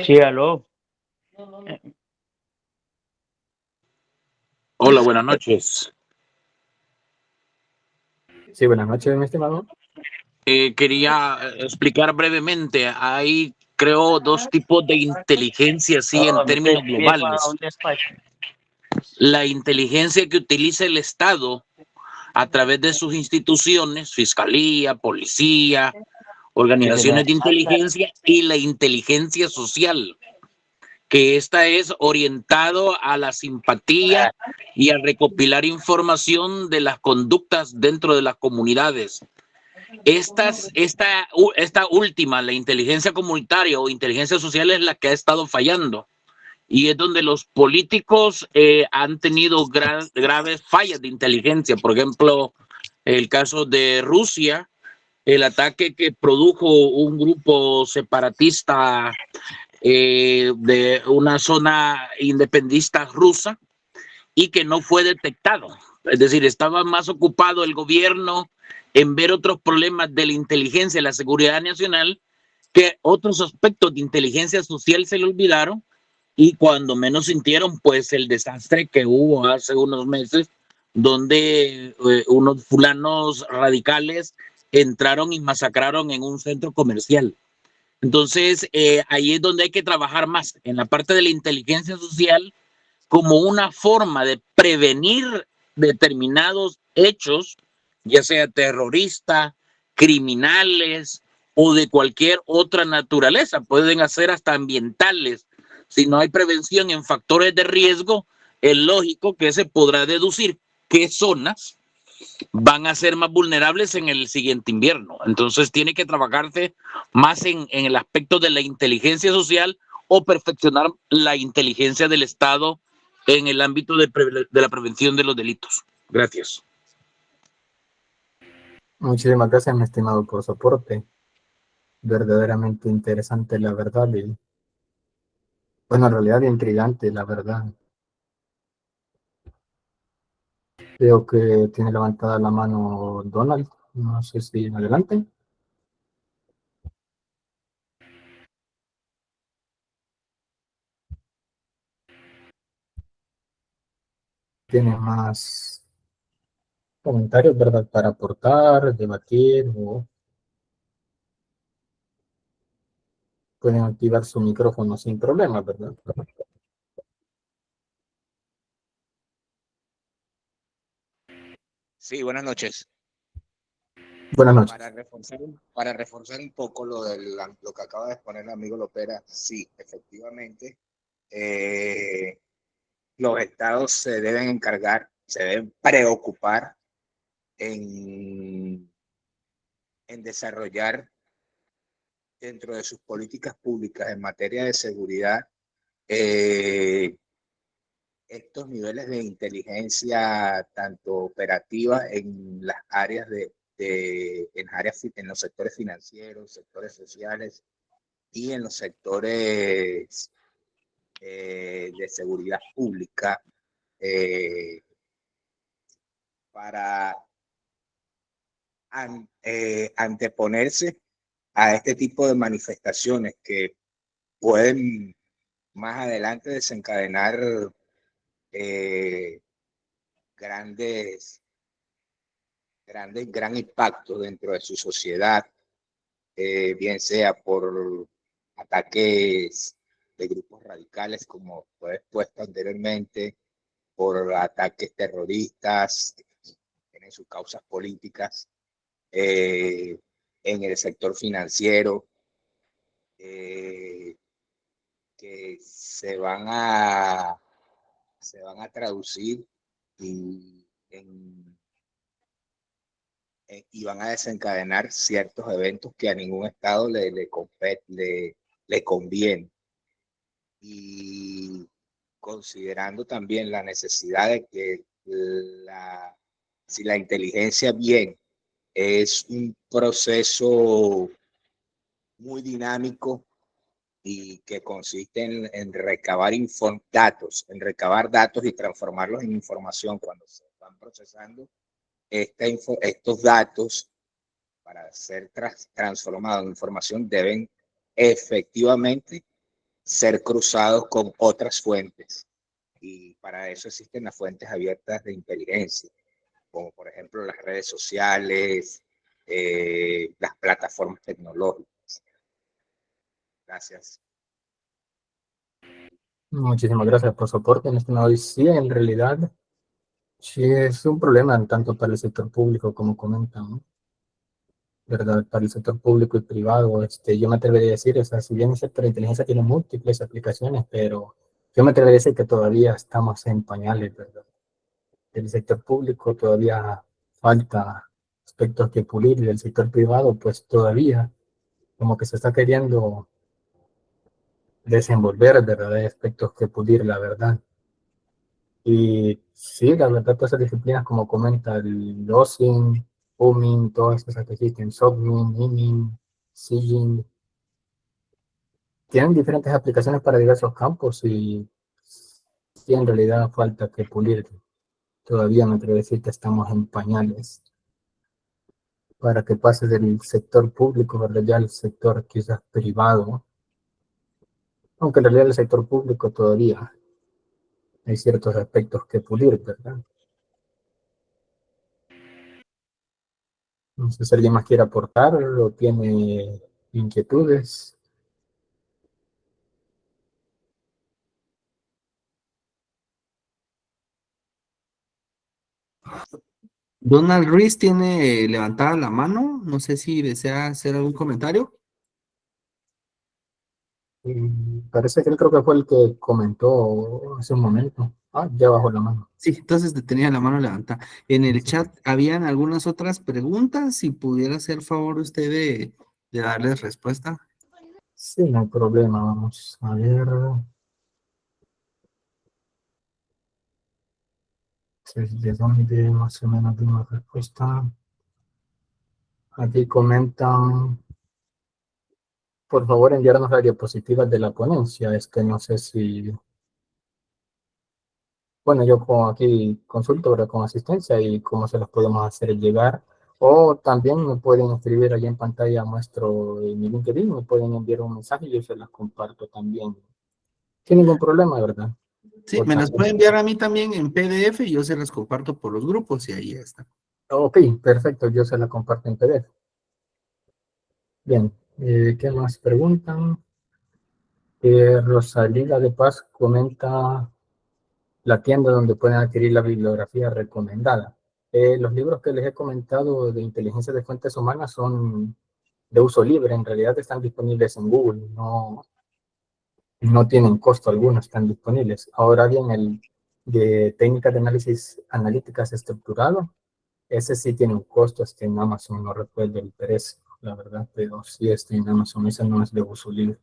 Sí, aló. Hola, buenas noches. Sí, buenas noches, mi estimado. Quería explicar brevemente. Hay, creo, dos tipos de inteligencia, sí, en términos globales. La inteligencia que utiliza el Estado a través de sus instituciones, fiscalía, policía, organizaciones de inteligencia, y la inteligencia social, que esta es orientado a la simpatía y a recopilar información de las conductas dentro de las comunidades. Esta última, la inteligencia comunitaria o inteligencia social, es la que ha estado fallando. Y es donde los políticos han tenido graves fallas de inteligencia. Por ejemplo, el caso de Rusia, el ataque que produjo un grupo separatista de una zona independentista rusa y que no fue detectado. Es decir, estaba más ocupado el gobierno en ver otros problemas de la inteligencia y la seguridad nacional que otros aspectos de inteligencia social se le olvidaron, y cuando menos sintieron pues el desastre que hubo hace unos meses donde unos fulanos radicales entraron y masacraron en un centro comercial. Entonces, ahí es donde hay que trabajar más, en la parte de la inteligencia social, como una forma de prevenir determinados hechos, ya sea terrorista, criminales o de cualquier otra naturaleza. Pueden ser hasta ambientales. Si no hay prevención en factores de riesgo, es lógico que se podrá deducir qué zonas van a ser más vulnerables en el siguiente invierno. Entonces tiene que trabajarse más en el aspecto de la inteligencia social o perfeccionar la inteligencia del Estado en el ámbito de la prevención de los delitos. Gracias. Muchísimas gracias, mi estimado, por su aporte. Verdaderamente interesante, la verdad. Y, bueno, en realidad intrigante, la verdad. Veo que tiene levantada la mano Donald. No sé si en adelante. Tiene más comentarios, ¿verdad? Para aportar, debatir, o pueden activar su micrófono sin problema, ¿verdad? Sí, buenas noches. Buenas noches. Para reforzar un poco lo que acaba de exponer el amigo Lopera, sí, efectivamente, los estados se deben encargar, se deben preocupar en en desarrollar dentro de sus políticas públicas en materia de seguridad estos niveles de inteligencia tanto operativa en las áreas en los sectores financieros, sectores sociales y en los sectores de seguridad pública para anteponerse a este tipo de manifestaciones que pueden más adelante desencadenar gran impacto dentro de su sociedad, bien sea por ataques de grupos radicales, como fue expuesto anteriormente, por ataques terroristas, tienen sus causas políticas, en el sector financiero, que se van a traducir y van a desencadenar ciertos eventos que a ningún estado le conviene. Y considerando también la necesidad de que si la inteligencia bien es un proceso muy dinámico y que consiste en recabar datos y transformarlos en información cuando se van procesando estos datos para ser transformados en información deben efectivamente ser cruzados con otras fuentes. Y para eso existen las fuentes abiertas de inteligencia, como por ejemplo las redes sociales, las plataformas tecnológicas. Gracias. Muchísimas gracias por su aporte en este lado. Y sí, en realidad, sí es un problema tanto para el sector público como comentan, ¿no? ¿Verdad? Para el sector público y privado, yo me atrevería a decir, o sea, si bien el sector de inteligencia tiene múltiples aplicaciones, pero yo me atrevería a decir que todavía estamos en pañales, ¿verdad? El sector público todavía falta aspectos que pulir, y del sector privado, pues todavía como que se está queriendo desenvolver, ¿verdad? Hay aspectos que pulir, la verdad. Y sí, la verdad, todas esas disciplinas, como comenta el OSINT, UMIN, todas esas que existen, SOCMIN, IMIN, SIGINT, tienen diferentes aplicaciones para diversos campos y sí, en realidad falta que pulir. Todavía me atrevo a decir que estamos en pañales para que pase del sector público, ¿verdad? Ya al sector quizás privado, aunque en realidad el sector público todavía hay ciertos aspectos que pulir, ¿verdad? No sé si alguien más quiere aportar o tiene inquietudes. Donald Ruiz tiene levantada la mano. No sé si desea hacer algún comentario. Parece que él creo que fue el que comentó hace un momento. Ah, ya bajó la mano. Sí, entonces tenía la mano levantada. En el Sí. chat habían algunas otras preguntas. Si pudiera hacer favor usted de darles respuesta. Sí, no hay problema. Vamos a ver. ¿De dónde más o menos dimos respuesta? Aquí comentan, por favor, enviarnos las diapositivas de la ponencia. No sé si, bueno, yo aquí consulto, ¿verdad? Con asistencia y cómo se los podemos hacer llegar. O también me pueden escribir ahí en pantalla, muestro en mi LinkedIn, me pueden enviar un mensaje y yo se las comparto también. Sin ningún problema, ¿verdad? Sí, O me las puede también, enviar a mí también en PDF y yo se las comparto por los grupos y ahí está. ok, perfecto, yo se la comparto en PDF. Bien, ¿qué más preguntan? Rosalía de Paz comenta la tienda donde pueden adquirir la bibliografía recomendada. Los libros que les he comentado de inteligencia de fuentes humanas son de uso libre, en realidad están disponibles en Google, no tienen costo alguno, están disponibles. Ahora bien, el de técnicas de análisis analíticas estructurado, Ese sí tiene un costo, en Amazon, no recuerdo el precio, la verdad, pero sí en Amazon, ese no es de uso libre.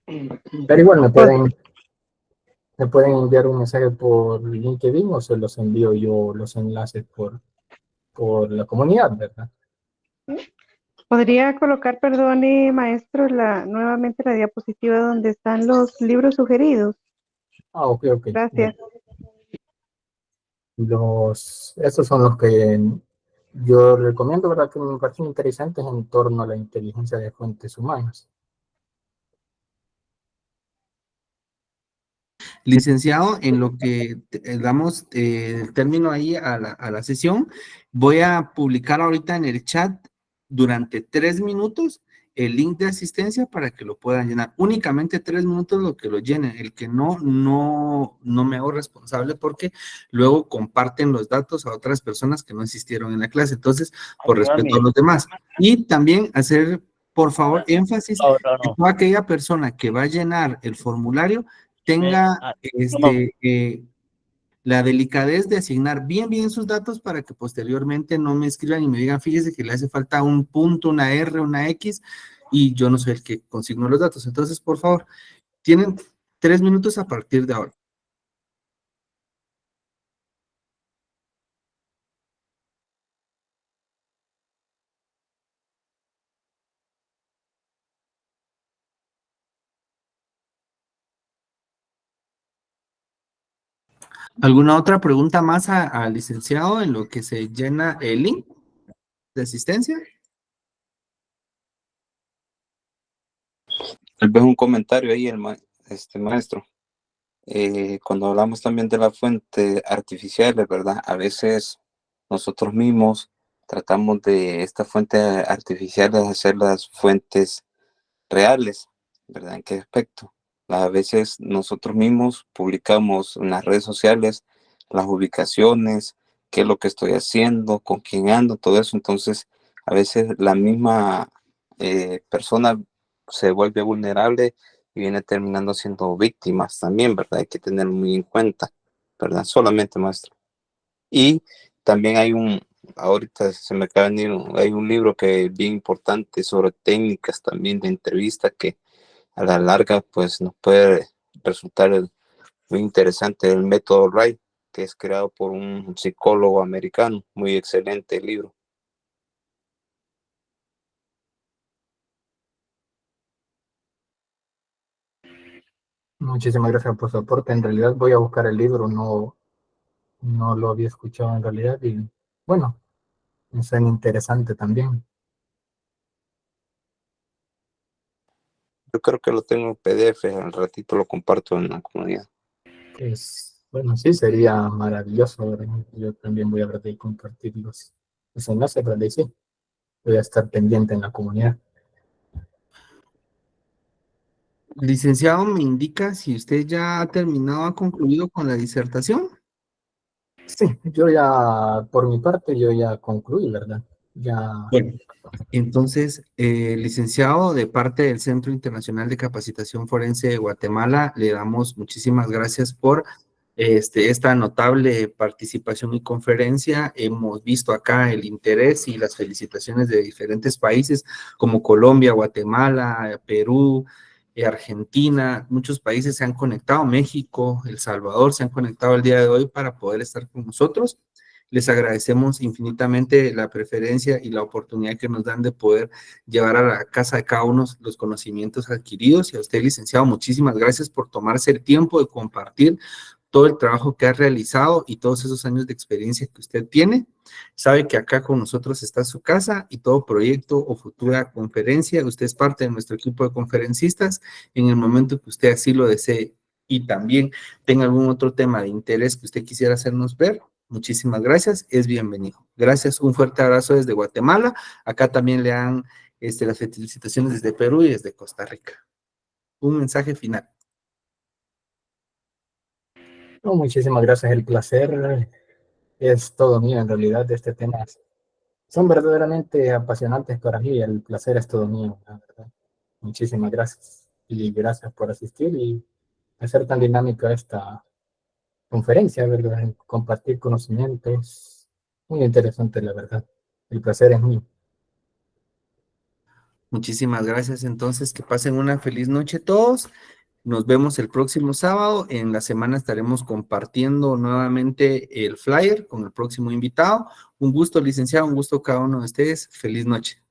Pero igual me pueden enviar un mensaje por LinkedIn o se los envío yo los enlaces por la comunidad, ¿verdad? Podría colocar, perdone, maestro, nuevamente la diapositiva donde están los libros sugeridos. Ah, ok. Gracias. Esos son los que yo recomiendo, ¿verdad? Que me parecen interesantes en torno a la inteligencia de fuentes humanas. Licenciado, en lo que damos el término ahí a la sesión, voy a publicar ahorita en el chat durante 3 minutos el link de asistencia para que lo puedan llenar. Únicamente 3 minutos lo que lo llenen. El que no me hago responsable porque luego comparten los datos a otras personas que no asistieron en la clase. Entonces, por respeto a los demás. Y también hacer, por favor, énfasis en toda aquella persona que va a llenar el formulario tenga la delicadez de asignar bien sus datos para que posteriormente no me escriban y me digan, fíjese que le hace falta un punto, una R, una X, y yo no soy el que consigno los datos. Entonces, por favor, tienen 3 minutos a partir de ahora. ¿Alguna otra pregunta más al licenciado en lo que se llena el link de asistencia? Tal vez un comentario ahí, maestro. Cuando hablamos también de las fuentes artificiales, ¿verdad? A veces nosotros mismos tratamos de estas fuentes artificiales hacer las fuentes reales, ¿verdad? ¿En qué aspecto? A veces nosotros mismos publicamos en las redes sociales las ubicaciones, qué es lo que estoy haciendo, con quién ando, todo eso. Entonces, a veces la misma persona se vuelve vulnerable y viene terminando siendo víctimas también, ¿verdad? Hay que tener muy en cuenta, ¿verdad? Solamente, maestro. Y también ahorita se me acaba de venir, hay un libro que es bien importante sobre técnicas también de entrevista que a la larga pues nos puede resultar muy interesante, el método Wright, que es creado por un psicólogo americano, muy excelente el libro. Muchísimas gracias por su aporte. En realidad voy a buscar el libro, no lo había escuchado en realidad y bueno, es interesante también. Yo creo que lo tengo en PDF, al ratito lo comparto en la comunidad. Pues, bueno, sí, sería maravilloso, ¿verdad? Yo también voy a ver de compartir los enlaces, ¿verdad? Y sí, voy a estar pendiente en la comunidad. Licenciado, ¿me indica si usted ya ha terminado, ha concluido con la disertación? Sí, yo ya, por mi parte, yo ya concluí, ¿verdad? Ya. Bueno, entonces, licenciado, de parte del Centro Internacional de Capacitación Forense de Guatemala, le damos muchísimas gracias por esta notable participación y conferencia. Hemos visto acá el interés y las felicitaciones de diferentes países como Colombia, Guatemala, Perú, Argentina. Muchos países se han conectado, México, El Salvador se han conectado el día de hoy para poder estar con nosotros. Les agradecemos infinitamente la preferencia y la oportunidad que nos dan de poder llevar a la casa de cada uno los conocimientos adquiridos. Y a usted, licenciado, muchísimas gracias por tomarse el tiempo de compartir todo el trabajo que ha realizado y todos esos años de experiencia que usted tiene. Sabe que acá con nosotros está su casa y todo proyecto o futura conferencia, usted es parte de nuestro equipo de conferencistas en el momento que usted así lo desee y también tenga algún otro tema de interés que usted quisiera hacernos ver. Muchísimas gracias, es bienvenido. Gracias, un fuerte abrazo desde Guatemala. Acá también le dan las felicitaciones desde Perú y desde Costa Rica. Un mensaje final. No, muchísimas gracias, el placer es todo mío en realidad. Este tema son verdaderamente apasionantes para mí, el placer es todo mío, la verdad. Muchísimas gracias y gracias por asistir y hacer tan dinámica conferencia, ¿verdad? Compartir conocimientos. Muy interesante, la verdad. El placer es mío. Muchísimas gracias. Entonces, que pasen una feliz noche todos. Nos vemos el próximo sábado. En la semana estaremos compartiendo nuevamente el flyer con el próximo invitado. Un gusto, licenciado, un gusto cada uno de ustedes. Feliz noche.